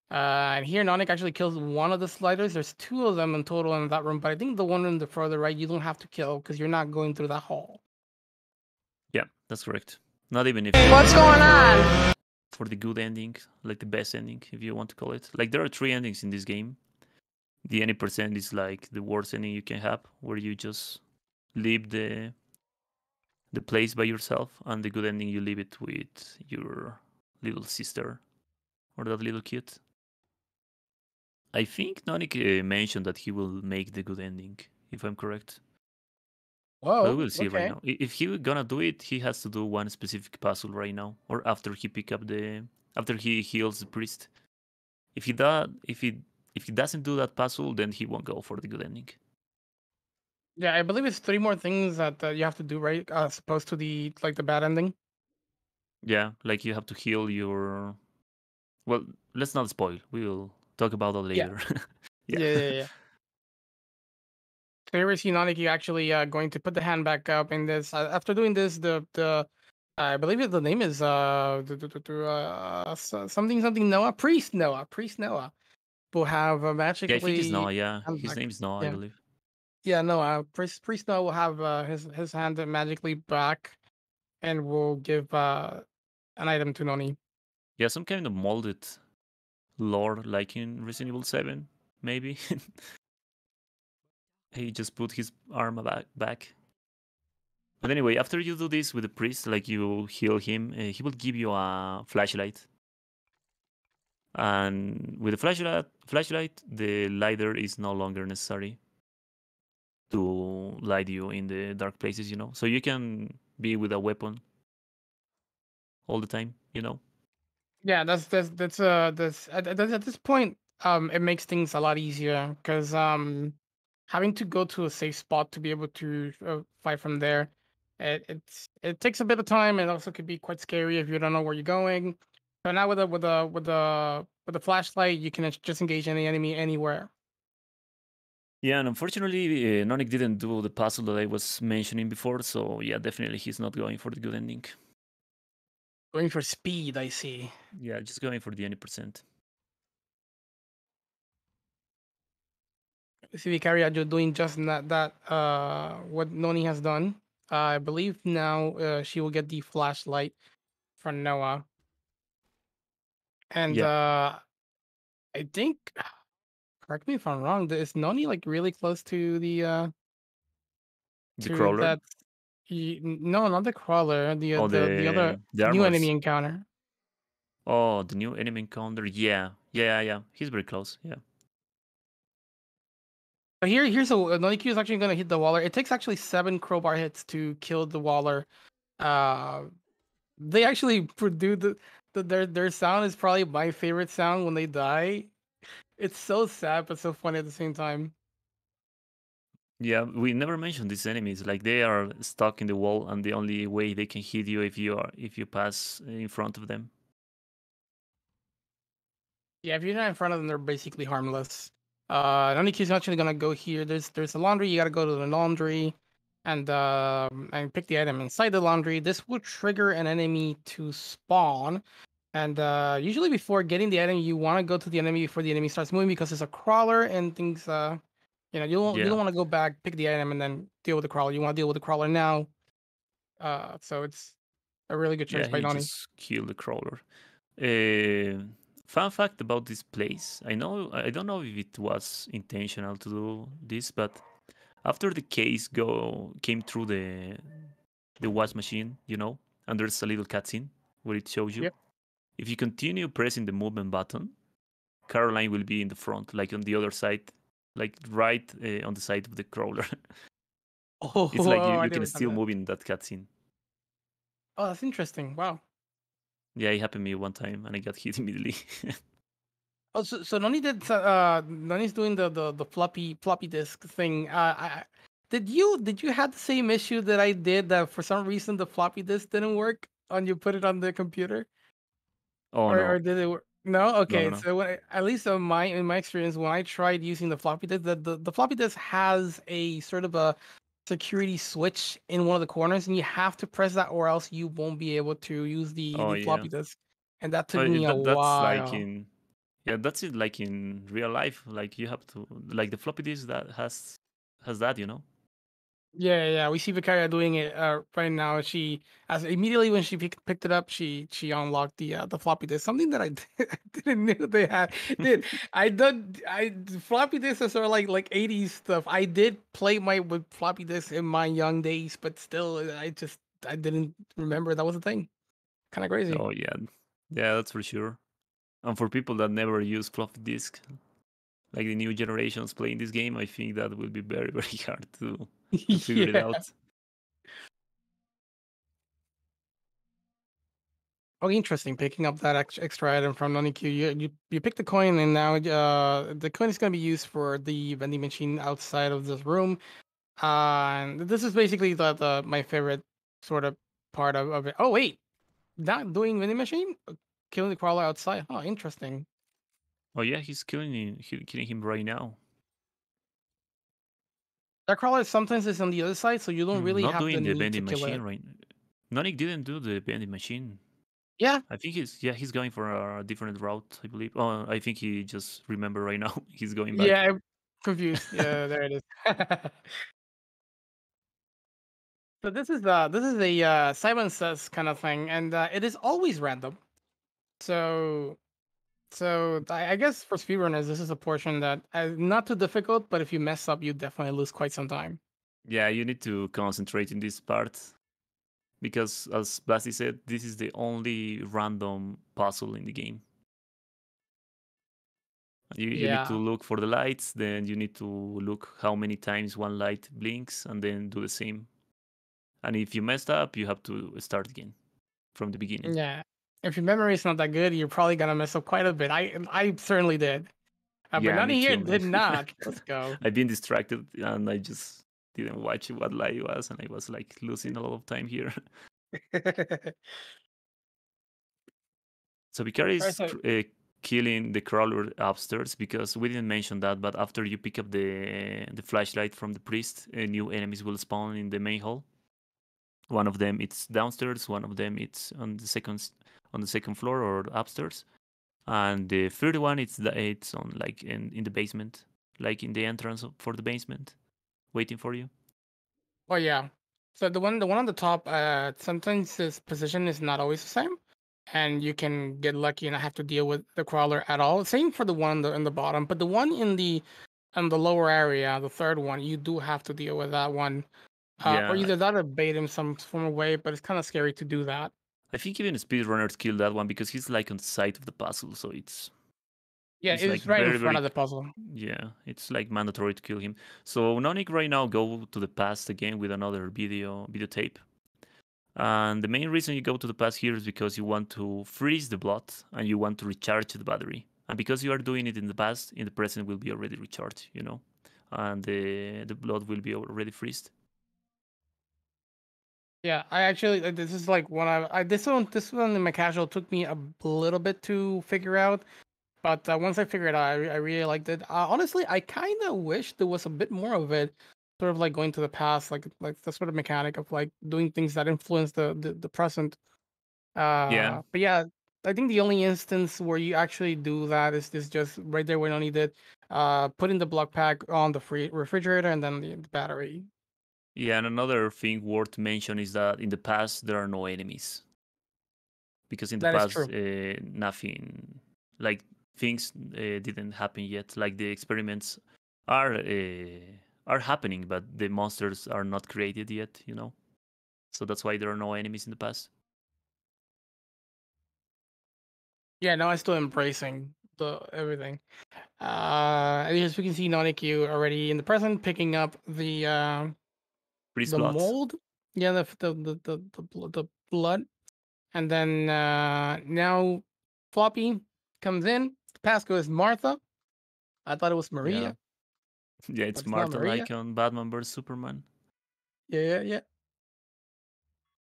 And here Nonic actually kills one of the sliders. There's two of them in total in that room, but I think the one in the further right you don't have to kill because you're not going through that hall. Yeah, that's correct. Not even if you're What's gonna go going on? for the good ending, like the best ending, if you want to call it. Like there are three endings in this game. The any percent is like the worst ending you can have, where you just leave the place by yourself, and the good ending you leave it with your little sister or that little kid. I think Nonik mentioned that he will make the good ending, if I'm correct. But Whoa, we'll see right okay. now. If he gonna do it, he has to do one specific puzzle right now, or after he pick up after he heals the priest. If he does, if he doesn't do that puzzle, then he won't go for the good ending. Yeah, I believe it's three more things that you have to do, right? As opposed to the bad ending. Yeah, like you have to heal your. Well, let's not spoil. We will talk about that Yeah. later. Yeah. Yeah. So here we see Naniki actually going to put the hand back up in this. After doing this, the I believe the name is something Priest Noah will have Yeah, I think it's magically Noah. Yeah, hand his back. name is Noah, I Yeah, believe. yeah, Noah. Priest Noah will have his hand magically back and will give an item to Noni. Yeah, some kind of molded lore, like in Resident Evil 7, maybe. He just put his arm back. But anyway, after you do this with the priest, like you heal him, he will give you a flashlight. And with the flashlight, the lighter is no longer necessary to light you in the dark places. So you can be with a weapon all the time. Yeah, that's at this point, it makes things a lot easier because having to go to a safe spot to be able to fight from there, it takes a bit of time and also could be quite scary if you don't know where you're going. So now with a flashlight, you can just engage any enemy anywhere. Yeah, and unfortunately, Nonik didn't do the puzzle that I was mentioning before, so yeah, definitely he's not going for the good ending. Going for speed, I see. Yeah, just going for the any percent. See Vicaria doing just that what Noni has done. I believe now she will get the flashlight from Noah. And Yeah, I think, correct me if I'm wrong, is Noni like really close to the the to crawler that no, not the crawler, or the other the new enemy armors. encounter. Oh, the new enemy encounter. Yeah. He's very close. Yeah. But here's a Noni Q is actually gonna hit the Waller. It takes actually 7 crowbar hits to kill the Waller. Uh they actually produce their sound is probably my favorite sound when they die. It's so sad but so funny at the same time. Yeah, we never mentioned these enemies. Like they are stuck in the wall, and the only way they can hit you if you pass in front of them. Yeah, if you're not in front of them, they're basically harmless. NoNiQtv is actually gonna go here. There's the laundry. You gotta go to the laundry, and pick the item inside the laundry. This will trigger an enemy to spawn. And usually before getting the item, you want to go to the enemy before the enemy starts moving because it's a crawler and things. You don't Yeah, want to go back, pick the item, and then deal with the crawler. You want to deal with the crawler now. So it's a really good yeah, choice by he Noni. just killed the crawler. Fun fact about this place. I don't know if it was intentional to do this, but after the case came through the wash machine, and there's a little cutscene where it shows you. Yep. If you continue pressing the movement button, Caroline will be in the front, like on the other side, like right on the side of the crawler. Oh, It's like you, I you can never thought of still that. move in that cutscene. Oh, that's interesting. Wow. Yeah, it happened to me one time, and I got hit immediately. Oh, so Noni's doing the floppy disk thing. Did you have the same issue that I did that for some reason the floppy disk didn't work when you put it on the computer? Oh Or no, did it work? No? no, no, Okay. no. So at least in my experience, when I tried using the floppy disk, the floppy disk has a sort of a security switch in one of the corners, and you have to press that, or else you won't be able to use the Oh the yeah. floppy disk. And that took Oh, me a that's like while. in yeah, that's it. Like in real life, like you have to like the floppy disk that has that. Yeah. We see Vicaria doing it right now. She as immediately when she picked it up, she unlocked the floppy disk. Something that I, I didn't know they had. Did I did I floppy disks are like 80s stuff. I did play with floppy disks in my young days, but still, I didn't remember that was a thing. Kind of crazy. Oh yeah, yeah, that's for sure. And for people that never use floppy disk, like the new generations playing this game, I think that will be very very hard to figure it Yeah. out. Oh, interesting. Picking up that extra item from NoNiQ. You pick the coin, and now the coin is going to be used for the vending machine outside of this room. And this is basically the my favorite sort of part of it. Oh wait, not doing vending machine, killing the crawler outside. Oh, interesting. Oh yeah, he's killing him right now. That crawler sometimes is on the other side, so you don't really Not have the doing the need to vending kill machine it. right. Nonic didn't do the vending machine. Yeah, I think he's going for a different route, I believe. Oh, I think he just remember right now he's going back. yeah, I'm confused. Yeah, there it is. So this is a Simon Says kind of thing, and it is always random. So I guess for speedrunners, this is a portion that not too difficult, but if you mess up, you definitely lose quite some time. Yeah, you need to concentrate in this part because, as Blasty said, this is the only random puzzle in the game. You need to Yeah, look for the lights, then you need to look how many times one light blinks, and then do the same. And if you messed up, you have to start again from the beginning. yeah. If your memory is not that good, you're probably gonna mess up quite a bit. I certainly did, but Yeah, none me here too, man. did not. Let's go. I've been distracted and I just didn't watch what light it was, and I was like losing a lot of time here. So Vicaria Alright, is so killing the crawler upstairs because we didn't mention that, but after you pick up the flashlight from the priest, new enemies will spawn in the main hall. One of them it's downstairs, one of them it's on the second floor or upstairs, and the third one it's on like in the basement, like in the entrance for the basement, waiting for you. oh yeah. So the one on the top, sometimes his position is not always the same, and you can get lucky and not have to deal with the crawler at all. Same for the one in the bottom, but the one in the lower area, the third one, you do have to deal with that one. Or Yeah, either that or bait him some form of way, but it's kind of scary to do that. I think even speedrunners kill that one because he's like on the side of the puzzle, so it's Yeah, it's like it's right in very front very of the puzzle. yeah, it's like mandatory to kill him. So Nonic right now go to the past again with another videotape. And the main reason you go to the past here is because you want to freeze the blood and you want to recharge the battery. And because you are doing it in the past, in the present will be already recharged. And the blood will be already freezed. Yeah, I actually this is like one I this one in my casual took me a little bit to figure out. But once I figured it out, I really liked it. Honestly, I kind of wish there was a bit more of it, sort of like going to the past, like the sort of mechanic of like doing things that influence the present. Yeah, But yeah, I think the only instance where you actually do that is this just right there when I need it. Putting the block pack on the free refrigerator and then the battery. yeah. And another thing worth mention is that in the past there are no enemies because in the That is past true. nothing like things didn't happen yet. Like the experiments are happening, but the monsters are not created yet. So that's why there are no enemies in the past. Yeah, no, I'm still embracing the everything. As we can see, NoNiQ already in the present picking up Priest the bloods. mold. Yeah, the blood, and then now Floppy comes in. Pasco is Martha. I thought it was Yeah, Maria, yeah. but It's it's not Martha Maria. like on Batman vs Superman. Yeah, yeah, yeah.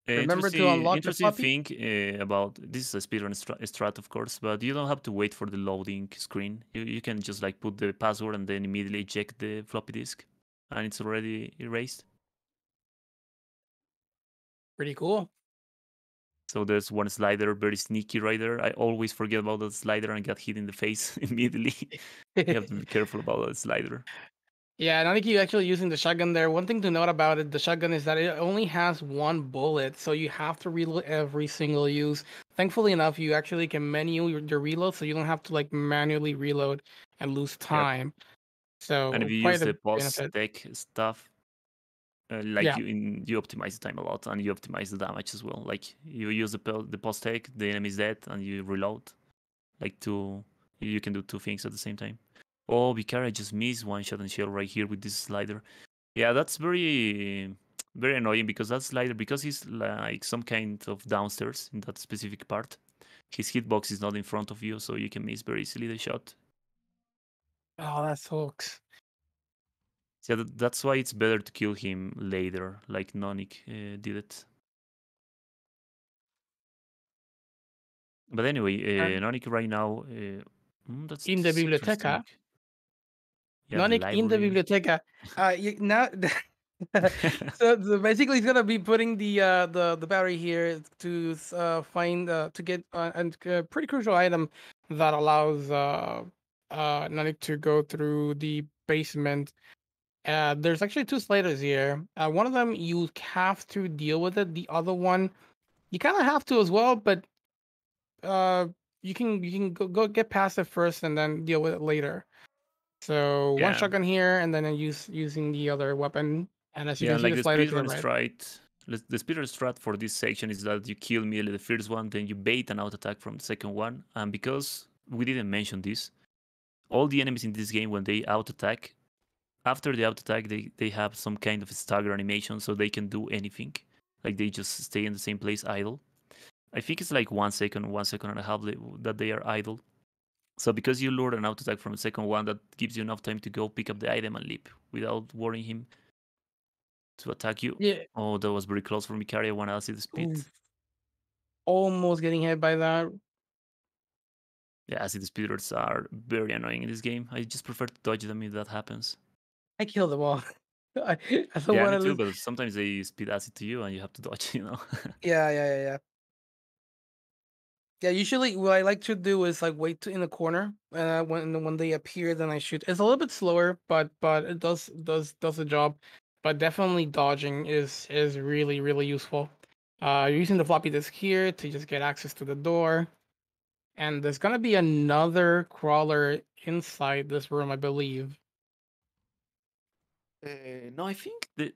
Remember to unlock the Interesting floppy. thing about this is a speedrun strat, of course, but you don't have to wait for the loading screen. You can just like put the password and then immediately check the floppy disk, and it's already erased. Pretty cool. So there's one slider, very sneaky right there. I always forget about that slider and get hit in the face immediately. You have to be careful about that slider. Yeah, now that you actually using the shotgun there, one thing to note about it, the shotgun is that it only has one bullet, so you have to reload every single use. Thankfully enough, you actually can menu your reload, so you don't have to like manually reload and lose Yep. time. And if So you use quite a the post benefit. tech stuff, like Yeah. you optimize the time a lot and you optimize the damage as well. Like you use the post tech, the enemy is dead, and you reload. Like you can do two things at the same time. Oh, Vicaria just missed one shot and shell right here with this slider. Yeah, that's very annoying because that slider, because he's like some kind of downstairs in that specific part, his hitbox is not in front of you, so you can miss very easily the shot. Oh, that sucks. So that's why it's better to kill him later, like Nonic did it. But anyway, And Nonic right now, in the that's interesting. biblioteca, Yeah, the Nonic in the library. biblioteca. Now so basically he's gonna be putting the battery here to find to get a pretty crucial item that allows Nanik to go through the basement. There's actually two sliders here. One of them you have to deal with it. The other one you kind of have to as well, but uh you can go get past it first and then deal with it later. So one Yeah, shotgun here, and then using the other weapon. And as you yeah, can and see, like the the slider to the speedrun right. strat. The speedrun strat for this section is that you kill immediately the first one, then you bait an out attack from the second one. And because we didn't mention this, all the enemies in this game when they out attack, after the out attack, they have some kind of stagger animation, so they can do anything. Like they just stay in the same place idle. I think it's like 1 second, 1 second and a half that they are idle. So because you lure an out attack from the second one, that gives you enough time to go pick up the item and leap without worrying him to attack you. Yeah. Oh, that was very close for Vicaria when I see the speed. Oof. Almost getting hit by that. Yeah, acid speeders are very annoying in this game. I just prefer to dodge them if that happens. I killed them all. I, I don't Yeah, want me to too, lose. but sometimes they speed acid to you and you have to dodge. Yeah, yeah, yeah, yeah. Yeah, usually what I like to do is like wait in the corner. When they appear, then I shoot. It's a little bit slower, but it does the job. But definitely dodging is really useful. Using the floppy disk here to just get access to the door. And there's gonna be another crawler inside this room, I believe. No, I think the.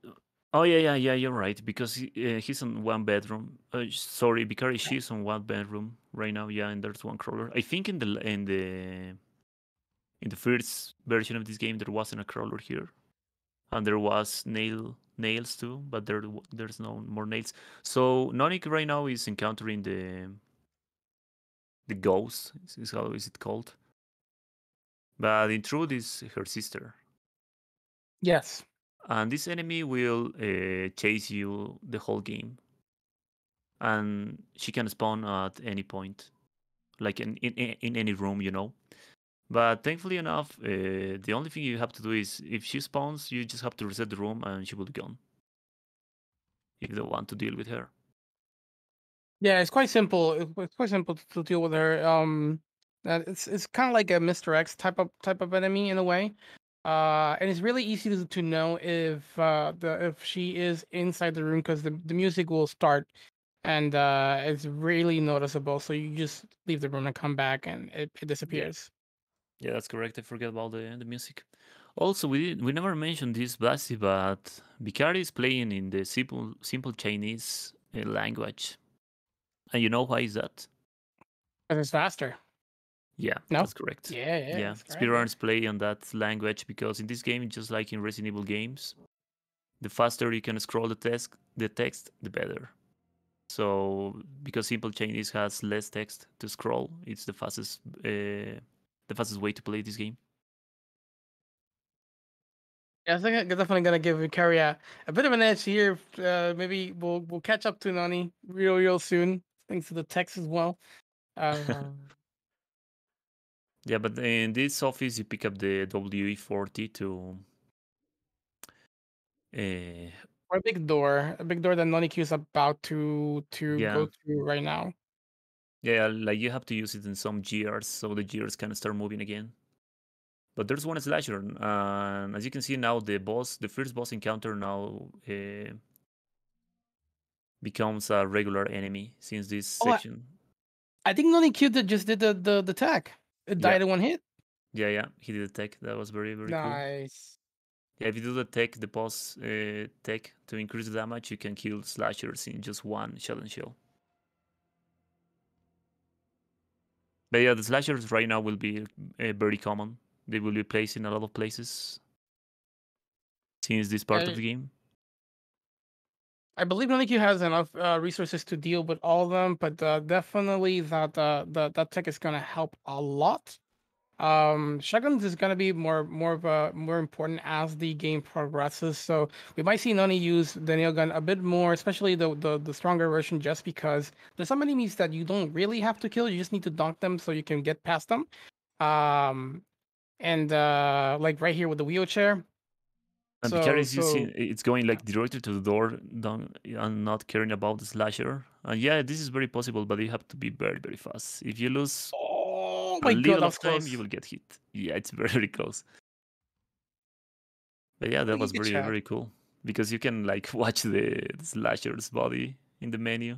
Oh yeah. You're right because he's in one bedroom. Sorry, Vicari, she's on one bedroom right now. Yeah, and there's one crawler. I think in the first version of this game there wasn't a crawler here, and there was nails too, but there's no more nails. So Nonik right now is encountering the ghost. Is how is it called? But in truth, is her sister. Yes. And this enemy will chase you the whole game, and she can spawn at any point. like in any room, you know. But thankfully enough, the only thing you have to do is if she spawns, you just have to reset the room and she will be gone. If you don't want to deal with her. Yeah, it's quite simple. It's quite simple to deal with her. It's kind of like a Mr. X type of enemy in a way. And it's really easy to know if she is inside the room because the music will start, and it's really noticeable. So you just leave the room and come back, and it Yeah. disappears. Yeah, that's correct. I forget about the music. Also, we never mentioned this, Blasty, but Vicaria is playing in the simple Chinese language. And you know why is that? Because it's faster. Yeah, No. that's correct. Yeah, Yeah, that's correct. Yeah. speedrunners play on that language because in this game, just like in Resident Evil games, the faster you can scroll the text, the better. So because simple Chinese has less text to scroll, it's the fastest way to play this game. Yeah, I think I'm definitely gonna give Vicaria a bit of an edge here. Maybe we'll catch up to Nani real soon, thanks to the text as well. Yeah, but in this office, you pick up the WE40 to. Uh, Or a big door that NoNiQ is about to yeah, go through right now. yeah, like you have to use it in some gears so the gears can start moving again. But there's one slasher, and as you can see now, the first boss encounter now becomes a regular enemy since this Oh, section. I think NoNiQ just did the tag. It Yeah, died in one hit. yeah, he did a tech. That was very cool. Nice. Yeah, if you do the tech, the boss tech to increase the damage, you can kill slashers in just one shot and shell. But yeah, the slashers right now will be very common. They will be placed in a lot of places since this part of I the game. I believe NoNiQ has enough resources to deal with all of them, but definitely that tech is gonna help a lot. Shotguns is gonna be more important as the game progresses. So we might see Nani use the nail gun a bit more, especially the stronger version, just because there's some enemies that you don't really have to kill. You just need to dunk them so you can get past them. Um, and like right here with the wheelchair. And Vicaria So is using so it's going like directly to the door and not caring about the slasher. And yeah, this is very possible, but you have to be very fast. If you lose oh a my god, little that of was time, you close. will get hit. Yeah, it's very close. But yeah, that Look was at very chat. cool because you can like watch the slasher's body in the menu.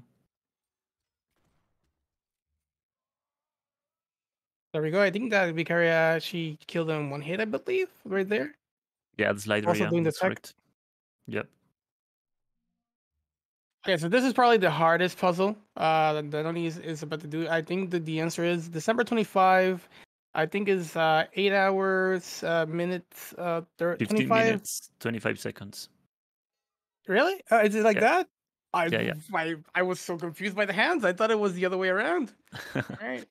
There we go. I think that Vicaria she killed him one hit, I believe, right there. Yeah, the slider. Also Yeah, doing the that's tech. correct. Yep. Okay, so this is probably the hardest puzzle that only is about to do. I think the answer is December 25. I think is 8 hours, minutes, 15 25. minutes, 25 seconds. Really? Is it like Yeah, that? I, yeah, I was so confused by the hands. I thought it was the other way around. yeah. All right.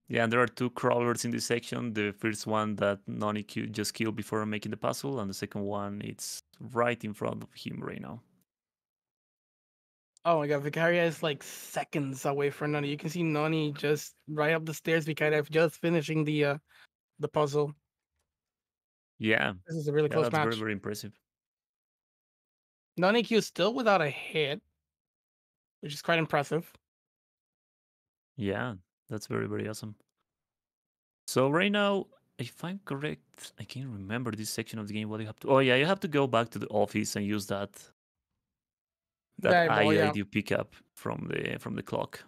Yeah, and there are two crawlers in this section. The first one that Noni just killed before making the puzzle, and the second one it's right in front of him right now. Oh my god, Vicaria is like seconds away from Nani. You can see Nani just right up the stairs. Vicaria just finishing the puzzle. Yeah, This is a really yeah, close that's match. very impressive. Nani Q still without a hit, which is quite impressive. Yeah, that's very awesome. So right now, if I'm correct, I can't remember this section of the game. What you have to? Oh yeah, you have to go back to the office and use that Yeah, ball, eye yeah. that you pick up from the clock,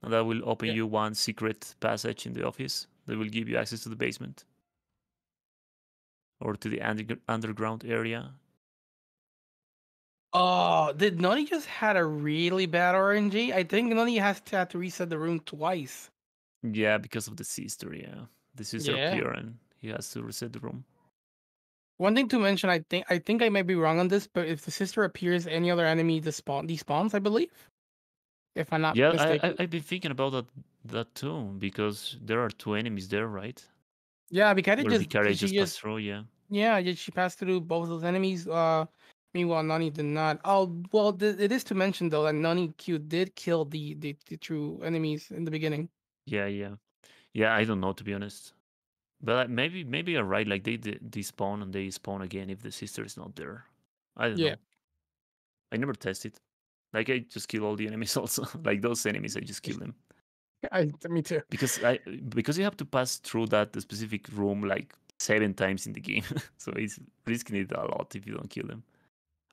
and that will open Yeah. you one secret passage in the office that will give you access to the basement or to the underground area. Oh, did Nani just had a really bad RNG? I think Nani has to have to reset the room twice. Yeah, because of the sister. Yeah, the sister Yeah. appear and he has to reset the room. One thing to mention, I think I might be wrong on this, but if the sister appears, any other enemy despawns, I believe. If I'm not Yeah, mistaken. I've been thinking about that too because there are two enemies there, right? Yeah, because Where Vicaria she just passed just through. Yeah. yeah, she passed through both of those enemies. Meanwhile, Nani did not. Oh, well, it is to mention though that NoNiQ did kill the true enemies in the beginning. Yeah, yeah, yeah. I don't know, to be honest. But maybe you're right. Like they despawn and they spawn again if the sister is not there. I don't Yeah, know. I never tested. Like I just kill all the enemies also. Like those enemies, I just kill them me too. because you have to pass through that specific room like 7 times in the game, so it's risking it a lot if you don't kill them.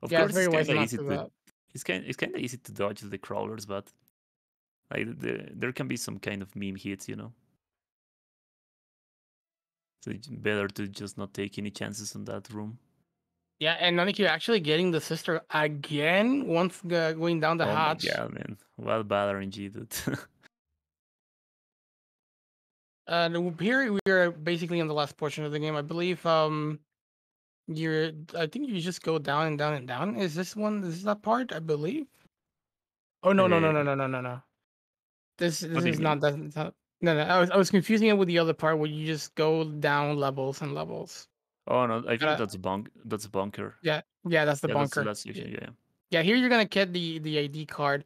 Of Yeah, it's course, very wise not to that. it's kind of easy to dodge the crawlers, but like there can be some kind of meme hits, you know. So it's better to just not take any chances on that room. Yeah, and NoNiQ actually getting the sister again once going down the Oh my hatch. god, man! Well, bad RNG, dude. Here we are basically in the last portion of the game. I believe I think you just go down and down and down. Is this one? Is that part? I believe. Oh no no no uh, no no no no no. This what do you is mean? not that. No no. I was confusing it with the other part where you just go down levels and levels. Oh no, I think Uh, that's a That's a bunker. yeah, that's the Yeah, that's the bunker. last Yeah. section. Yeah. Yeah, here you're gonna get the ID card,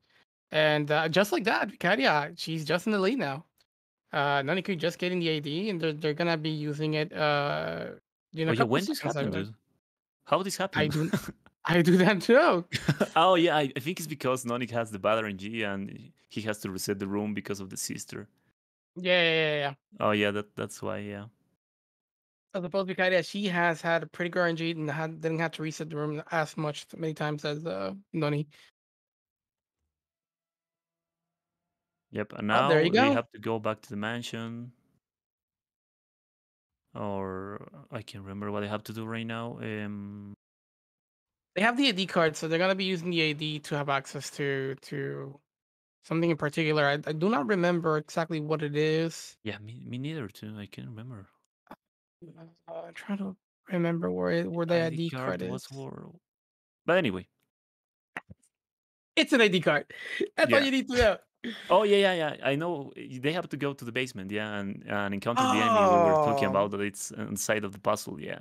and just like that, Vicaria, she's just in the lead now. NoNiQtv just getting the AD, and they're gonna be using it in Oh a yeah, couple when this seconds. happened, dude? How this I happened? do I do that too. Oh yeah, I think it's because Nonik has the bad RNG and he has to reset the room because of the sister. Yeah. Oh yeah, that's why. Yeah. As opposed to Vicaria, she has had a pretty good RNG and didn't have to reset the room as many times as Noni. Yep. And Oh, there you now they go. have to go back to the mansion, or I can't remember what they have to do right now. They have the AD card, so they're gonna be using the AD to have access to something in particular. I do not remember exactly what it is. Yeah, me neither too. I can't remember. I'm trying to remember where the ID ID card card was is. for. But anyway, It's an ID card. That's all yeah. you need to know. Oh yeah. I know they have to go to the basement, yeah, and encounter the enemy we were talking Oh, about. That it's inside of the puzzle. Yeah,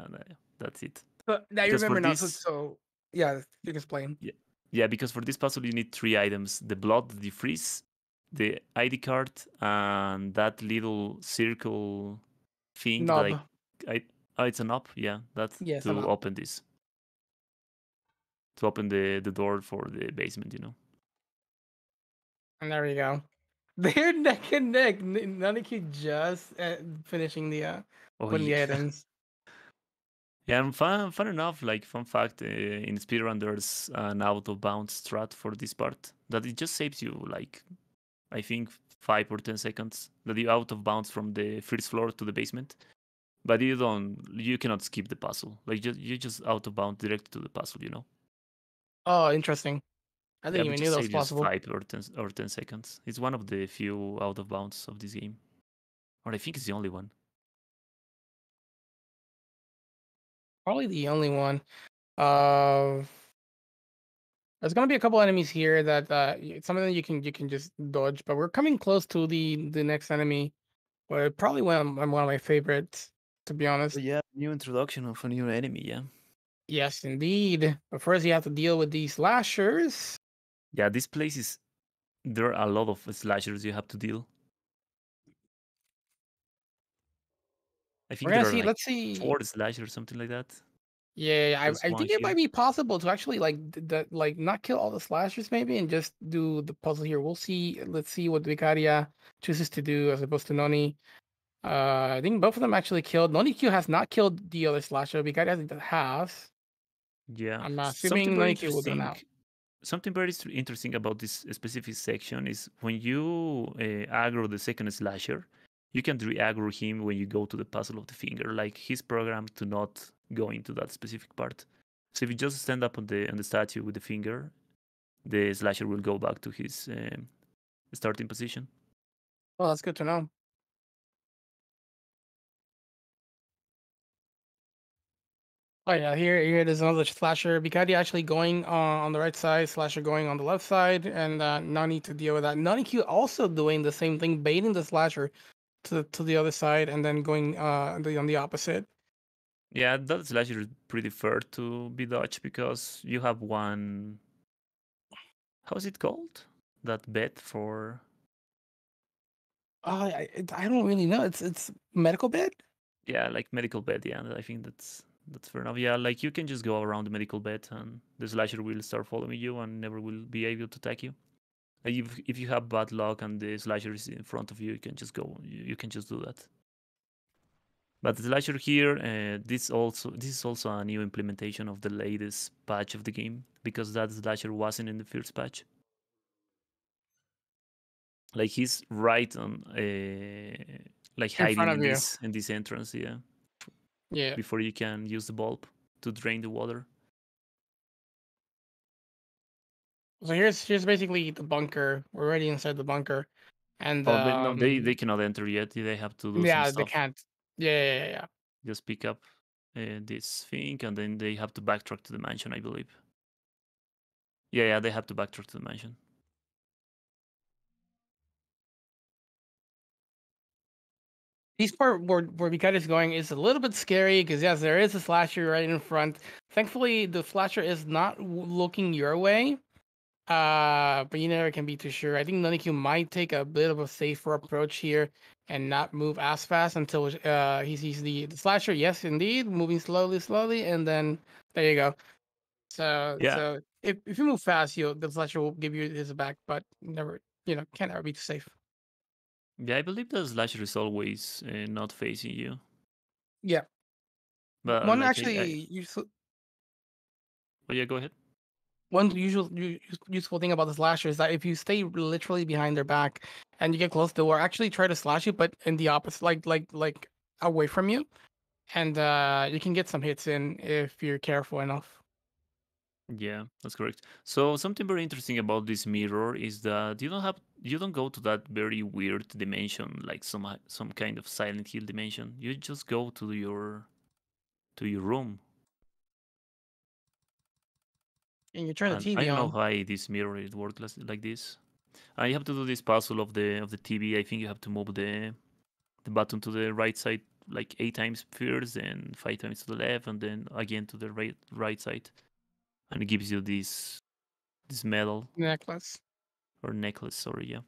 that's it. so now you Because for remember now. So, this, so yeah, you can explain. yeah, yeah, because for this puzzle you need 3 items: the blood, the freeze, the ID card, and that little circle thing that Knob. I oh, it's an up, yeah, that's Yes, a to knob. open this, to open the door for the basement, you know. And there we go. They're neck and neck. Naniki just finishing the Oh putting the yeah. items. Yeah, and fun enough, like fun fact, in speedrun there's an out of bounds strat for this part that it just saves you like I think 5 or 10 seconds that you out of bounds from the first floor to the basement, but you cannot skip the puzzle. Like you just out of bounds direct to the puzzle, you know. Oh, interesting. I Yeah, didn't but even knew just that was saves you possible. 5 or 10 seconds. It's one of the few out of bounds of this game, or I think it's the only one. Probably the only one. Uh, there's gonna be a couple enemies here that some of them you can just dodge, but we're coming close to the next enemy. But probably one of my favorites, to be Oh honest. yeah, new introduction of a new enemy. Yeah, Yes, indeed. But first, you have to deal with these slashers. yeah. This place is there are a lot of slashers you have to deal. I We're think gonna there are see. like Let's see. 4 slashers, something like that. Yeah, There's I one think it here. might be possible to actually like not kill all the slashers maybe and just do the puzzle here. We'll see. Let's see what Vicaria chooses to do as opposed to Noni. I think both of them actually killed. Noni Q has not killed the other slasher. Vicaria has. Yeah, I'm something assuming very Noni Q will do interesting. now. Something very interesting about this specific section is when you aggro the second slasher, you can re-aggro him when you go to the puzzle of the finger. Like he's programmed to not go into that specific part. So if you just stand up on the statue with the finger, the slasher will go back to his starting position. Well, that's good to know. Oh yeah, here there's another slasher. Vicaria actually going on the right side, slasher going on the left side, and Nani to deal with that. Nani Q also doing the same thing, baiting the slasher to the other side and then going on the opposite. Yeah, that slasher is pretty fair to be dodged because you have one. How is it called? That bed for. Oh, I don't really know. It's medical bed. Yeah, like medical bed. Yeah, I think that's fair enough. Yeah, like you can just go around the medical bed and the slasher will start following you and never will be able to attack you. If you have bad luck and the slasher is in front of you, you can just go. You can just do that. But the slasher here, this is also a new implementation of the latest patch of the game because that slasher wasn't in the first patch. Like he's right on, like In hiding front of you. in this entrance, yeah. Yeah. Before you can use the bulb to drain the water. So here's basically the bunker. We're already inside the bunker, and Oh, no, they cannot enter yet. They have to do some yeah, they stuff. can't. Yeah. Just pick up this thing, and then they have to backtrack to the mansion, I believe. Yeah, they have to backtrack to the mansion. This part where Vicaria is going is a little bit scary because yes, there is a slasher right in front. Thankfully, the slasher is not looking your way. But you never can be too sure. I think NoNiQ might take a bit of a safer approach here and not move as fast until he sees the slasher. Yes, indeed, moving slowly, and then there you go. So Yeah, so if you move fast, the slasher will give you his back, but never can't ever be too safe. yeah, I believe the slasher is always not facing you. Yeah, But one like, actually useful oh yeah, go ahead. one useful thing about the slasher is that if you stay literally behind their back and you get close, they will actually try to slash you, but in the opposite, like away from you, and you can get some hits in if you're careful enough. Yeah, that's correct. So something very interesting about this mirror is that you don't go to that very weird dimension like some kind of Silent Hill dimension. You just go to your room. And you turn the And I TV don't know on. why this mirror it works like this. And you have to do this puzzle of the TV. I think you have to move the button to the right side like 8 times first, and 5 times to the left, and then again to the right side, and it gives you this medal Necklace. or necklace. Sorry, yeah.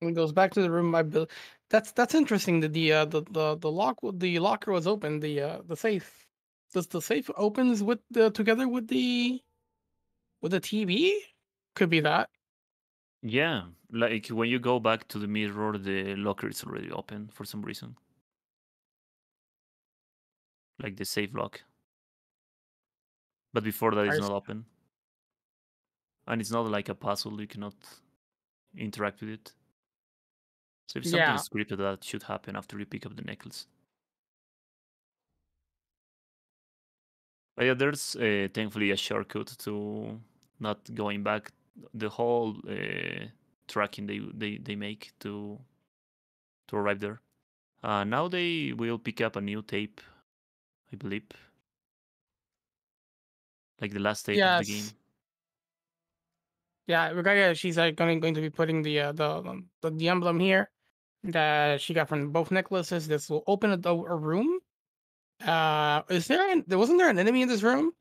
And goes back to the room I built. That's interesting. That the locker was open. The safe. Does the safe opens with the together with the TV? Could be that. Yeah, like when you go back to the mirror, the locker is already open for some reason, like the safe lock. But before that, it's Ours- not open, and it's not like a puzzle. You cannot interact with it. So if something Yeah, is scripted, that should happen after you pick up the necklace. But yeah, there's thankfully a shortcut to not going back. The whole tracking they make to arrive there. Now they will pick up a new tape, I believe, like the last tape of the yes. game. Yeah, Vicaria, she's going to be putting the emblem here that she got from both necklaces. This will open a room. There wasn't there an enemy in this room?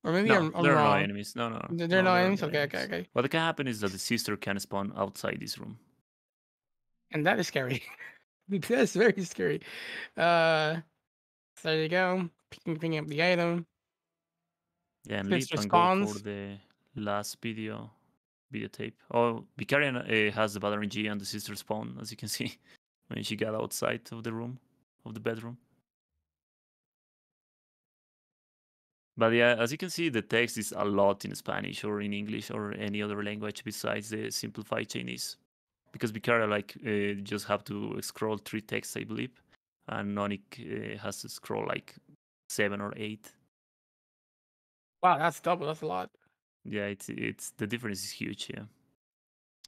Or maybe No, I'm there are no wrong. enemies. No, no, There are no, no there are enemies? no Okay. enemies. What can happen is that the sister can spawn outside this room. And that is scary. That's very scary. Uh, so there you go. Picking up the item. Yeah, and leave Sister and go for spawns. the last videotape. Oh, Vicaria has the Valorant G and the sister spawn, as you can see, when she got outside of the room, of the bedroom. But yeah, as you can see, the text is a lot in Spanish or in English or any other language besides the simplified Chinese. Because Vicaria just have to scroll 3 texts, I believe, and Nonic has to scroll like 7 or 8. Wow, that's double. That's a lot. Yeah, it's the difference is huge. Yeah.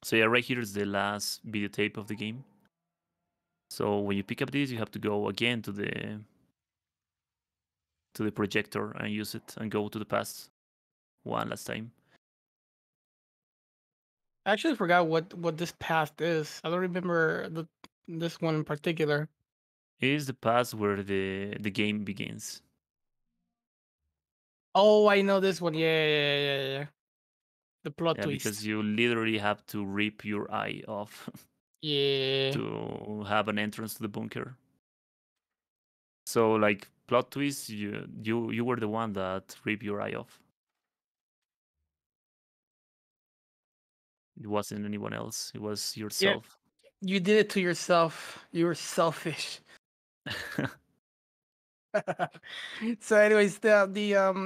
So yeah, right here is the last videotape of the game. So when you pick up this, you have to go again to the projector and use it and go to the past one last time. I actually forgot what this path is. I don't remember this one in particular. It is the path where the game begins. Oh, I know this one. Yeah. The plot Yeah, because twist. you literally have to rip your eye off Yeah. to have an entrance to the bunker. So like plot twist, you were the one that ripped your eye off. It wasn't anyone else. It was Yeah. yourself. You did it to yourself. You were selfish. So, anyways, the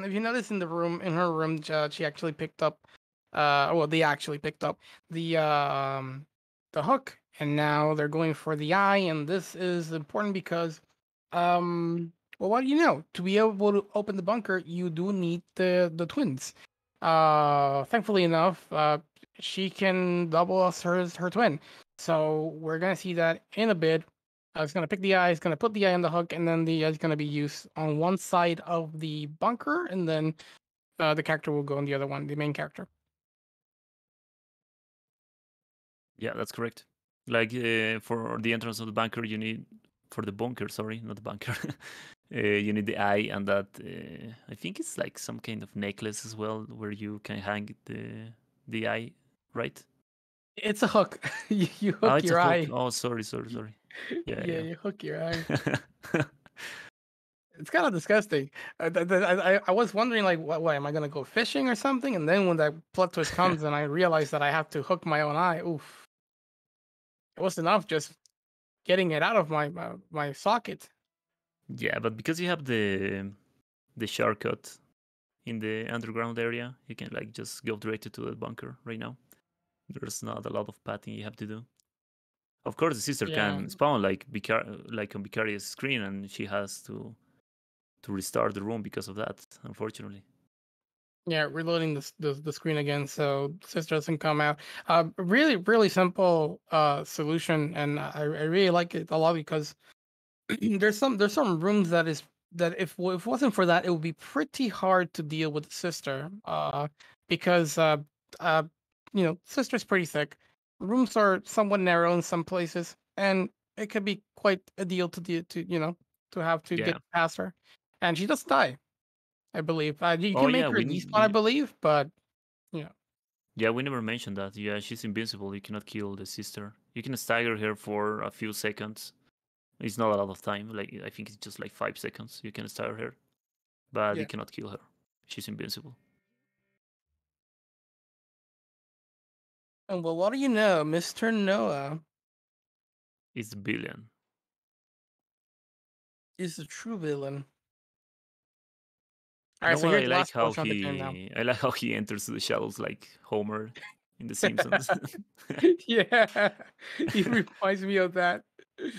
if you notice in the room in her room, she actually picked up, well, they actually picked up the hook, and now they're going for the eye, and this is important because, well, what do you know? To be able to open the bunker, you do need the twins. Thankfully enough, she can double us her twin, so we're gonna see that in a bit. It's gonna pick the eye. It's gonna put the eye on the hook, and then the eye is gonna be used on one side of the bunker, and then the character will go on the other one, the main character. Yeah, that's correct. Like for the entrance of the bunker, you need for the bunker. Sorry, not the bunker. You need the eye, and that I think it's like some kind of necklace as well, where you can hang the eye, right? It's a hook. You Oh, hook it's a your hook. eye. Oh, sorry. Yeah, Yeah, yeah. you hook your eye. It's kind of disgusting. I was wondering, like, what am I gonna go fishing or something? And then when that plot twist comes, and I realize that I have to hook my own eye, oof, it was enough just getting it out of my socket. Yeah, but because you have the shortcut in the underground area, you can like just go directly to the bunker right now. There's not a lot of pathing you have to do. Of course, the sister Yeah, can spawn like like on Vicaria's screen, and she has to restart the room because of that. Unfortunately, yeah, reloading the screen again so sister doesn't come out. Really simple solution, and I really like it a lot because there's some rooms that if it wasn't for that, it would be pretty hard to deal with the sister. Because uh sister's pretty thick. Rooms are somewhat narrow in some places, and it could be quite a deal to have to yeah. get past her, and she doesn't die. I believe. You Oh can yeah, make her despawn, I believe, but yeah, yeah, we never mentioned that. Yeah, she's invincible. You cannot kill the sister. You can stagger her for a few seconds. It's not a lot of time. Like I think it's just like 5 seconds. You can stagger her, but you yeah. cannot kill her. She's invincible. And well, what do you know, Mr. Noah It's the villain. is the true villain. All You right, know so what? here's the last portion of the game now. I like how he enters the shadows like Homer in The Simpsons. Yeah, he reminds me of that.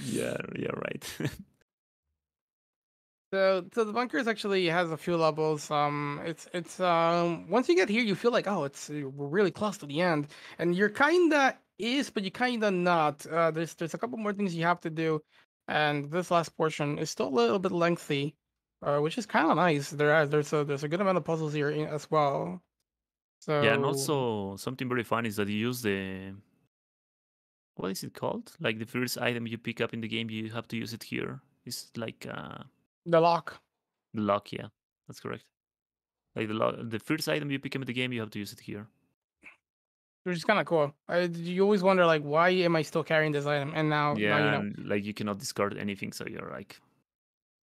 Yeah, yeah, right. So the bunkers actually has a few levels. It's once you get here, you feel like, oh, we're really close to the end, and you're kinda is, but you kinda not. There's a couple more things you have to do, and this last portion is still a little bit lengthy, which is kind of nice. There's a good amount of puzzles here as well. Yeah, and So also something very fun is that you use the what is it called? Like the first item you pick up in the game, you have to use it here. It's like the lock, the lock. Yeah, that's correct. Like the lock, the first item you pick up in the game, you have to use it here. which is kind of cool. You always wonder like, why am I still carrying this item? And now you Yeah, know. and like you cannot discard anything, so you're like,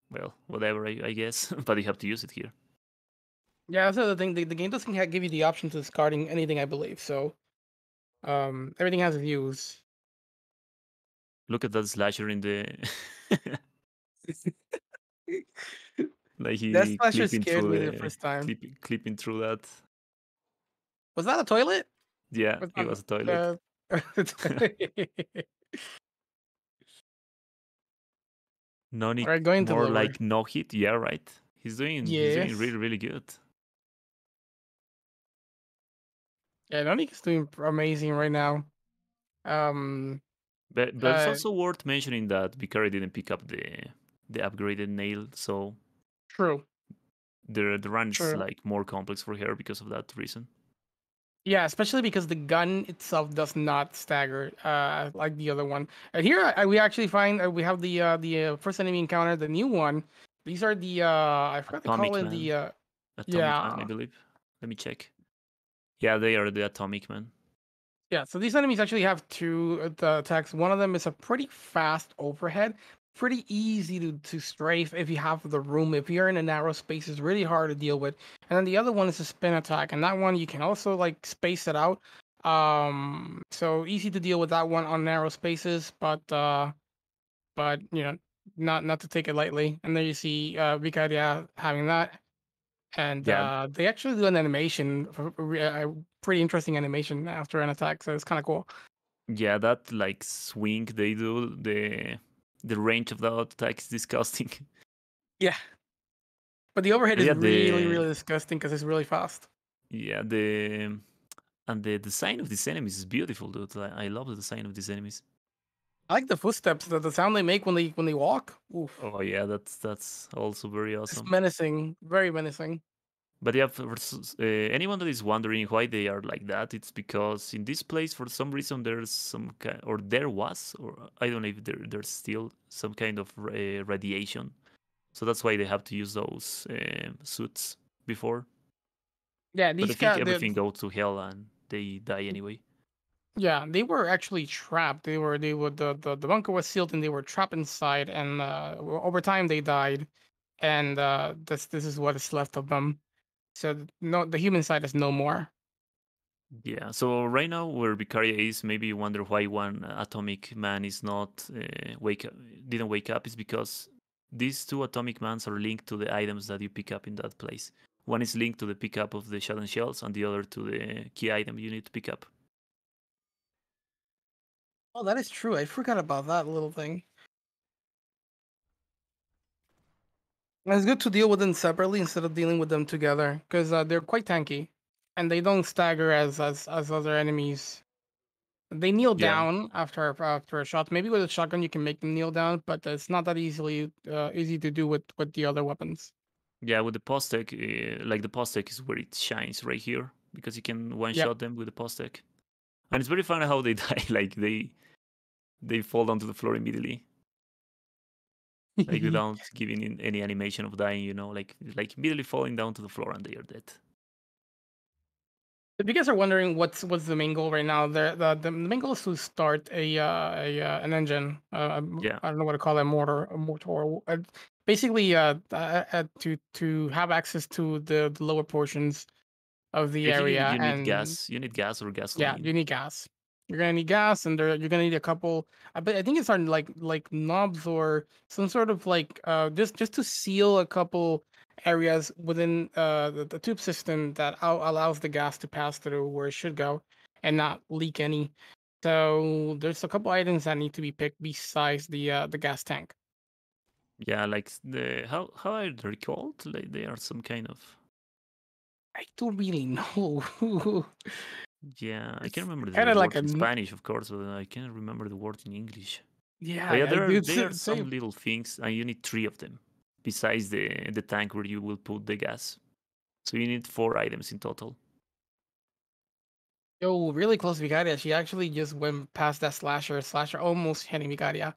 well, whatever, I guess. But you have to use it here. Yeah, that's the other thing. The game doesn't give you the option to discarding anything, I believe. So everything has views. Look at that slasher in the like That he slasher scared me the first time. clipping through that. Was that a toilet? Yeah, Was it that was a toilet. All Nonic right, going to more lower. like no hit. Yeah, right. He's doing Yes. really good. Yeah, Nonique is doing amazing right now. Um. But it's Uh. also worth mentioning that Vicaria didn't pick up the upgraded nail, so True. the run is True. like more complex for her because of that reason. Yeah, especially because the gun itself does not stagger like the other one. And here we actually find we have the first enemy encounter, the new one. These are the I forgot to call Atomic it Man. the Atomic Man, I yeah. believe. Let me check. Yeah, they are the Atomic Man. Yeah, so these enemies actually have two the attacks. One of them is a pretty fast overhead, pretty easy to strafe if you have the room. If you're in a narrow space, it's really hard to deal with. And then the other one is a spin attack, and that one you can also like space it out. So easy to deal with that one on narrow spaces, but you know, not to take it lightly. And then you see Vicaria having that, and Yeah, they actually do an animation, a pretty interesting animation after an attack, so it's kind of cool. yeah, that like swing they do, the range of that attack is disgusting. Yeah, but the overhead But is yeah, really, the really disgusting because it's really fast. yeah the and the design of these enemies is beautiful, dude. I love the design of these enemies. I like the footsteps, the sound they make when they walk. Oof, Oh yeah, that's also very it's awesome. menacing, very menacing. But yeah, anyone that is wondering why they are like that, it's because in this place, for some reason, there's some kind, or there was, or I don't know if there's still some kind of radiation. So that's why they have to use those suits before. Yeah, But I these think guys, everything goes to hell and they die anyway. yeah, they were actually trapped. They were the bunker was sealed and they were trapped inside. And over time they died, and this is what is left of them. So no, the human side is no more. Yeah. So right now, where Vicaria is, maybe you wonder why one atomic man is not didn't wake up. Is because these two atomic mans are linked to the items that you pick up in that place. One is linked to the pickup of the Shadow Shells, and the other to the key item you need to pick up. Oh, that is true. I forgot about that little thing. And it's good to deal with them separately instead of dealing with them together because they're quite tanky, and they don't stagger as other enemies. They kneel Yeah. down after a shot. Maybe with a shotgun you can make them kneel down, but it's not that easy to do with the other weapons. Yeah, with the Postek, like the Postek is where it shines right here because you can one Yep. shot them with the Postek, and it's very funny how they die. Like they fall down to the floor immediately, like without giving in any animation of dying. Like immediately falling down to the floor and they are dead. If you guys are wondering what's the main goal right now, the main goal is to start an engine. Yeah, I don't know what to call it, a motor. Basically, to have access to the lower portions of the basically area, you need and gas. You need gas or yeah, gasoline. you need gas. You're gonna need gas, and you're gonna need a couple. I think it's on like knobs or some sort of like just to seal a couple areas within the tube system that allows the gas to pass through where it should go and not leak any. So there's a couple items that need to be picked besides the gas tank. Yeah, like the how are they called? Like they are some kind of I don't really know. yeah. I can't It's remember kind the of like word a in Spanish, of course, but I can't remember the word in English. yeah. But yeah, I do there are say some little things, and you need three of them, besides the tank where you will put the gas. So you need four items in total. yo, really close to Vicaria. She actually just went past that slasher. Slasher almost hitting Vicaria.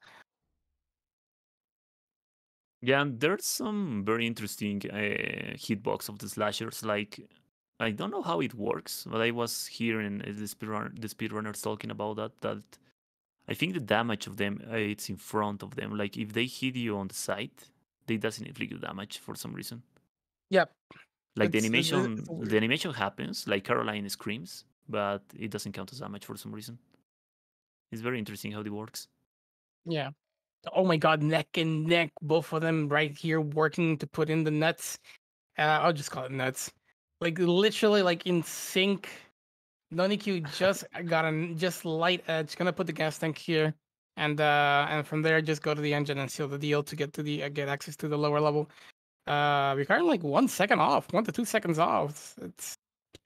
Yeah, and there's some very interesting hitbox of the slashers. Like I don't know how it works, but I was hearing the speedrunners talking about that I think the damage of them it's in front of them. Like if they hit you on the side, they doesn't inflict you damage for some reason. Yep, Like it's the weird. animation happens, like Caroline screams, but it doesn't count as damage for some reason. It's very interesting how it works. Yeah. Oh my god, neck and neck, both of them right here working to put in the nuts. I'll just call it nuts. Like literally, like in sync. NoNiQ just got a just light edge. Gonna put the gas tank here, and from there just go to the engine and seal the deal to get to the get access to the lower level. We're kind of like 1 second off, 1 to 2 seconds off. It's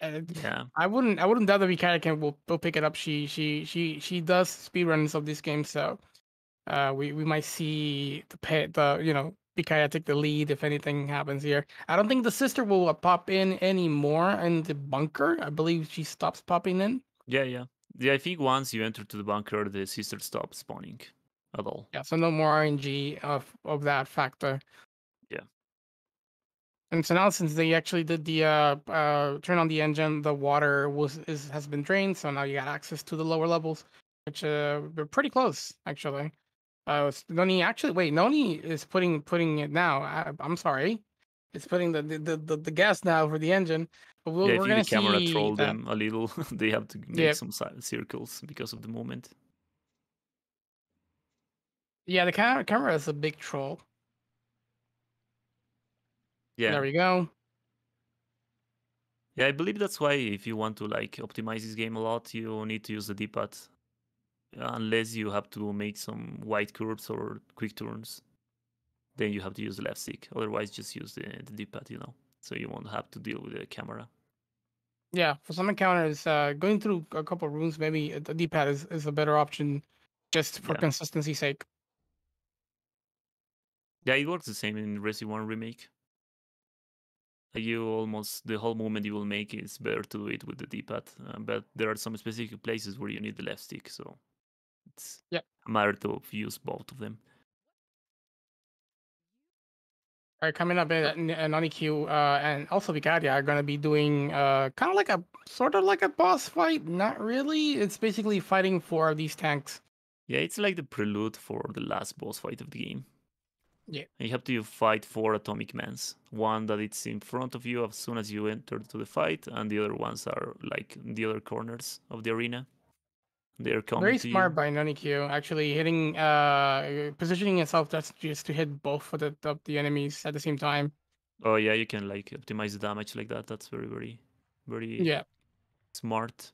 uh, Yeah, I wouldn't doubt that Vicaria will pick it up. She does speedruns of this game, so we might see the pay the Vicaria take the lead if anything happens here. I don't think the sister will pop in anymore in the bunker. I believe she stops popping in. Yeah. I think once you enter to the bunker, the sister stops spawning at all. Yeah, so no more RNG of that factor. Yeah. And so now, since they actually did the turn on the engine, the water has been drained. So now you got access to the lower levels, which we're pretty close actually. Noni actually wait, Noni is putting it now. I'm sorry, it's putting the gas now for the engine. But Yeah, I we're think the gonna camera see trolled that. them a little. They have to make Yeah, some circles because of the movement. yeah, the camera is a big troll. Yeah. There we go. Yeah, I believe that's why if you want to like optimize this game a lot, you need to use the D-pad. Unless you have to make some wide curves or quick turns, then you have to use the left stick. Otherwise, just use the D-pad, so you won't have to deal with the camera. Yeah, for some encounters, going through a couple rooms, maybe the D-pad is a better option, just for Yeah. consistency's sake. Yeah, it works the same in Resident 1 Remake. You almost, the whole movement you will make is better to do it with the D-pad, but there are some specific places where you need the left stick, so it's Yeah. a matter to use both of them. All right, coming up in NoNiQ and also Vicaria are going to be doing kind of like a sort of like a boss fight. Not really. It's basically fighting for these tanks. Yeah, it's like the prelude for the last boss fight of the game. Yeah. And you have to fight 4 atomic mans. One that it's in front of you as soon as you enter to the fight, and the other ones are like in the other corners of the arena. They're coming Very to you. smart by NoNiQ, actually hitting positioning itself just to hit both of the enemies at the same time. Oh yeah, you can like optimize the damage like that. That's very Yeah. smart.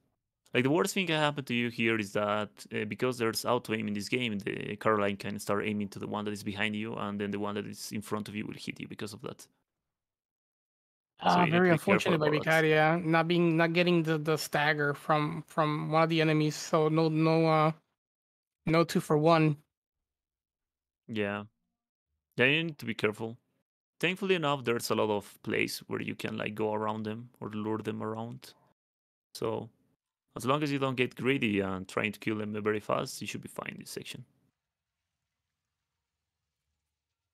Like the worst thing that happened to you here is that because there's auto aim in this game, the Caroline can start aiming to the one that is behind you, and then the one that is in front of you will hit you because of that. So you need Very to be careful unfortunate by about that. Vicaria not getting the stagger from one of the enemies. So no 2 for 1. Yeah, you need to be careful. Thankfully enough, there's a lot of place where you can like go around them or lure them around. So as long as you don't get greedy and trying to kill them very fast, you should be fine in this section.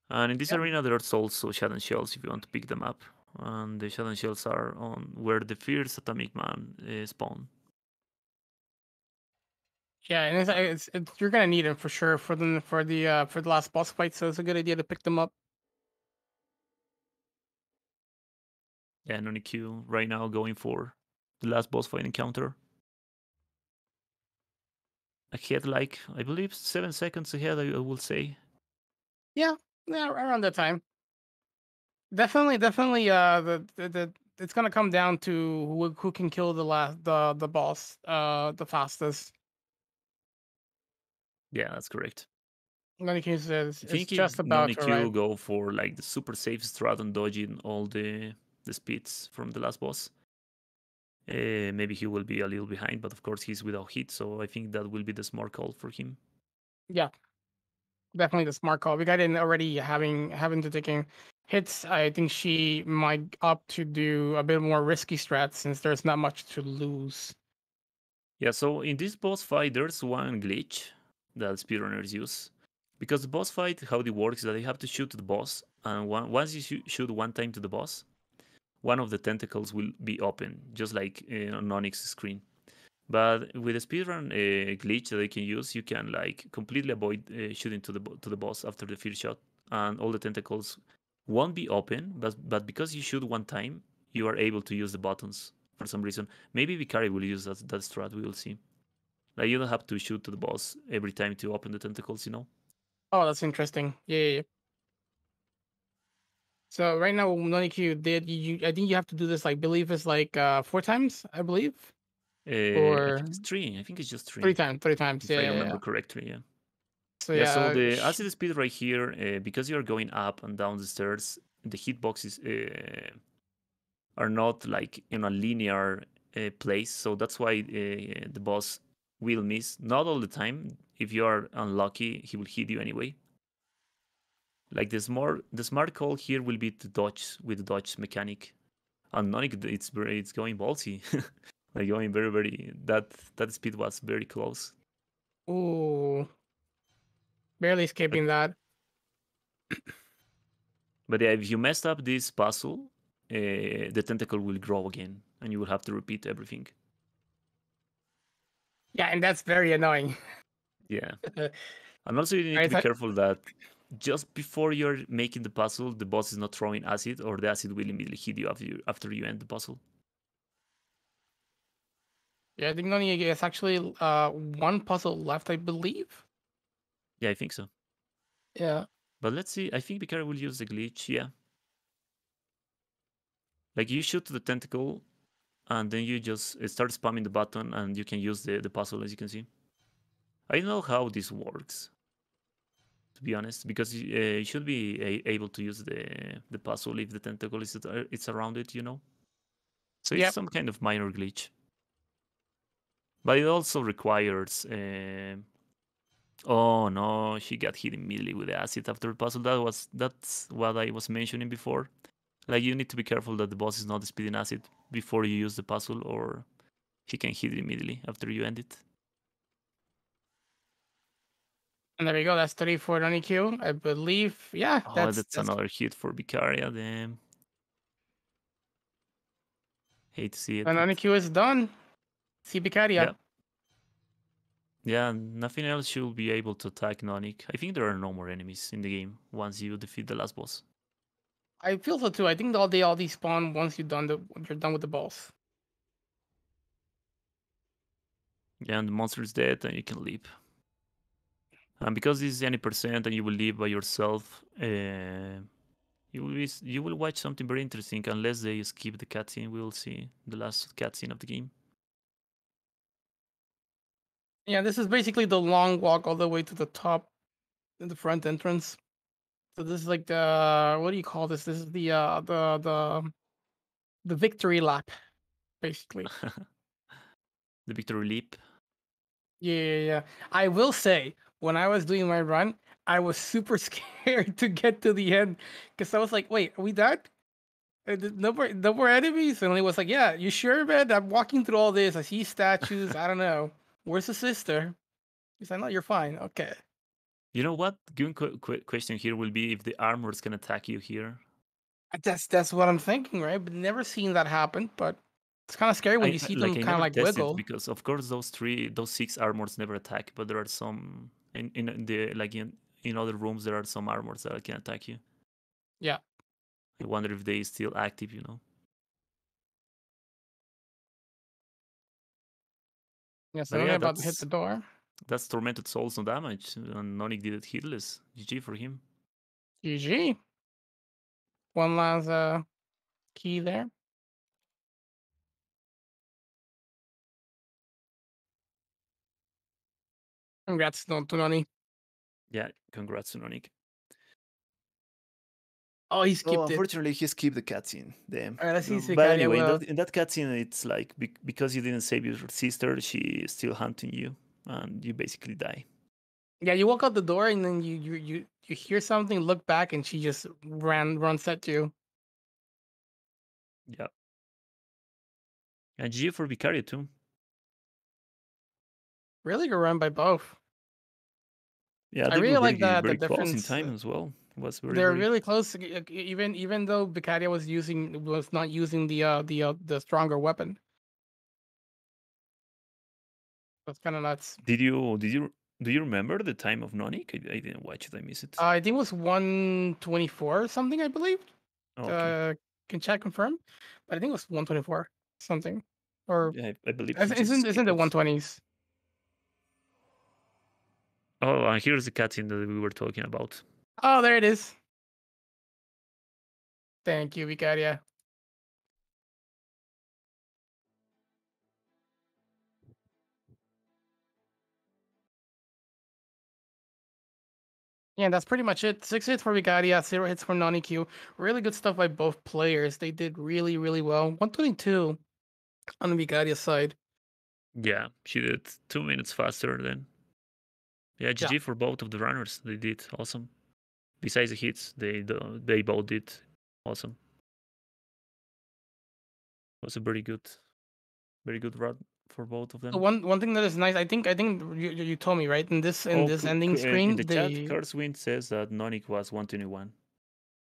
And in this Yep. arena, there's also Shadow Shells if you want to pick them up. And the Shadow Shells are on where the first Atomic Man spawn. Yeah, and it's you're gonna need them for sure for the last boss fight. So it's a good idea to pick them up. Yeah, NoNiQ right now going for the last boss fight encounter. Ahead, like, I believe 7 seconds ahead, I will say. Yeah, yeah, around that time. Definitely. The it's gonna come down to who can kill the boss the fastest. Yeah, that's correct. In any case, I it's think if just about to NoNiQ arrive. go for like the super safe strat on dodging all the speeds from the last boss, maybe he will be a little behind, but of course he's without hit, so I think that will be the smart call for him. Yeah, definitely the smart call. We got in already having to taking hits. I think she might opt to do a bit more risky strats since there's not much to lose. Yeah, so in this boss fight, there's one glitch that speedrunners use. Because the boss fight, how it works is that you have to shoot the boss, and once you shoot one time to the boss, one of the tentacles will be open, just like on Onyx screen. But with a speedrun glitch that you can use, you can like completely avoid shooting to the boss after the first shot, and all the tentacles won't be open. But because you shoot one time, you are able to use the buttons for some reason. Maybe Vicaria will use that strat. We will see. Like you don't have to shoot to the boss every time to open the tentacles. Oh, that's interesting. Yeah. So right now, NoNiQ did I think you have to do this like believe it's like 4 times, I believe, I think or it's three. I think it's just three three, times, 3 times. if I remember Yeah. correctly. Yeah. So Yeah. So yeah, the acid speed right here, because you're going up and down the stairs, the hitboxes are not like in a linear place. So that's why the boss will miss. Not all the time. If you are unlucky, he will hit you anyway. Like the smart call here will be to dodge with the dodge mechanic. And NoNiQ, it's going ballsy. Like going very that speed was very close. Ooh, barely But, escaping that. but yeah, if you messed up this puzzle, the tentacle will grow again, and you will have to repeat everything. Yeah, and that's very annoying. Yeah. And also you need to be careful that just before you're making the puzzle, the boss is not throwing acid, or the acid will immediately hit you after you end the puzzle. Yeah, I think only it's actually one puzzle left, I believe. Yeah, I think so. Yeah. But let's see. I think Vicaria will use the glitch. Yeah. Like you shoot the tentacle, and then you just start spamming the button, and you can use the puzzle, as you can see. I don't know how this works, to be honest, because you should be able to use the puzzle if the tentacle is it's around it, you know. So it's some kind of minor glitch, but it also requires. Oh no, she got hit immediately with the acid after the puzzle. That's what I was mentioning before. Like you need to be careful that the boss is not speeding acid before you use the puzzle, or he can hit it immediately after you end it. And there we go. That's 34 NoNiQ, I believe. Yeah, Oh, that's another hit for Vicaria. Damn. Hate to see it. And NoNiQ is done. See Vicaria. Yeah. Yeah, nothing else should be able to attack NoNiQ. I think there are no more enemies in the game once you defeat the last boss. I feel so too. I think they all despawn once you're done with the boss. Yeah, and the monster is dead, and you can leave. And because this is any percent, and you will live by yourself, you will watch something very interesting. Unless they skip the cutscene, we will see the last cutscene of the game. Yeah, this is basically the long walk all the way to the top, in the front entrance. So this is like the, what do you call this? This is the victory lap, basically. The victory leap. Yeah. I will say, when I was doing my run, I was super scared to get to the end because I was like, "Wait, are we done? No more enemies?" And it was like, "Yeah, you sure, man? I'm walking through all this. I see statues. I don't know. Where's the sister?" He's like, "No, you're fine. Okay." You know what? Good question here will be if the armors can attack you here. That's what I'm thinking, right? But never seen that happen. But it's kind of scary when you see them I kind of never like tested wiggle. because of course those 6 armors never attack, but there are some in the like in other rooms there are some armors that can attack you. Yeah. I wonder if they still active, you know. Yeah. So But I'm yeah, about to hit the door. that's Tormented Souls, no damage, and NoNiQ did it hitless. GG for him. GG. One last key there. Congrats to Noni. Yeah, congrats to NoNiQ. Oh, he Oh, skipped it. unfortunately, he skipped the cutscene. Damn. All right, let's see But Vicaria anyway, will. in that cutscene, it's like because you didn't save your sister, she is still hunting you, and you basically die. Yeah, you walk out the door and then you hear something, look back, and she just runs at you. Yeah. And GG for Vicaria too. Really good run by both. Yeah, I they really were like very, the very close in difference. time as well. It was They're very. really close, even though Vicaria was not using the stronger weapon. That's kind of nuts. Did you do you remember the time of NoNiQ? I didn't watch it. I missed it. I think it was 124 or something, I believe. Oh, okay. Can chat confirm? But I think it was 124 something, or Yeah, I believe he just isn't skipped the it. 120s? Oh, and here's the cutscene that we were talking about. Oh, there it is. Thank you, Vicaria. Yeah, that's pretty much it. 6 hits for Vicaria, 0 hits for NoNiQ. Really good stuff by both players. They did really, really well. 122 on the Vicaria side. Yeah, she did 2 minutes faster than. Yeah, Yeah. GG for both of the runners. They did awesome. besides the hits, they both did awesome. It was a very good run for both of So them. one thing that is nice, I think you told me, right? In this ending In the screen, chat, they Carswin says that Nonic was 121.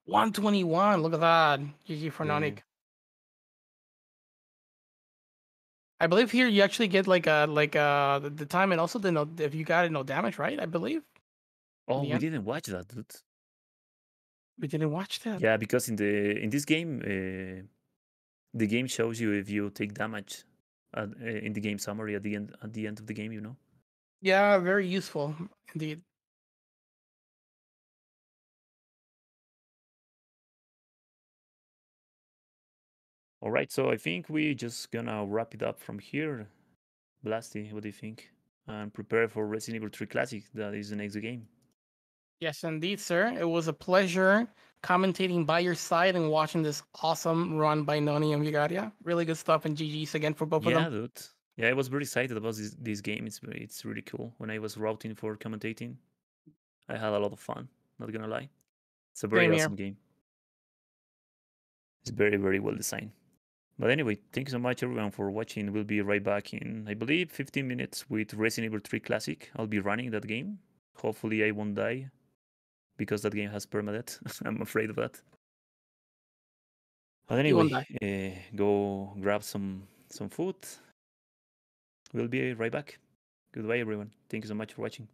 121. Look at that. GG for Yeah. Nonic. I believe here you actually get the time and also the no, if you got it no damage, right? I believe. In Oh, the we end, didn't watch that, dude. we didn't watch that. Yeah, because in this game, the game shows you if you take damage in the game summary at the end of the game. You know. Yeah, very useful indeed. All right, so I think we just gonna wrap it up from here. Blasty, what do you think? And prepare for Resident Evil 3 Classic. That is the next game. Yes, indeed, sir. It was a pleasure commentating by your side and watching this awesome run by Noni and Vicaria. Really good stuff, and GG's again for both of Yeah, them. dude. Yeah, I was very excited about this game. It's really cool. When I was routing for commentating, I had a lot of fun. Not gonna lie, it's a very Same here. awesome game. It's very well designed. But anyway, thank you so much everyone for watching. We'll be right back in, I believe, 15 minutes with Resident Evil 3 Classic. I'll be running that game. Hopefully I won't die because that game has permadeath. I'm afraid of that. But You won't anyway, die. go grab some food. We'll be right back. Goodbye everyone. Thank you so much for watching.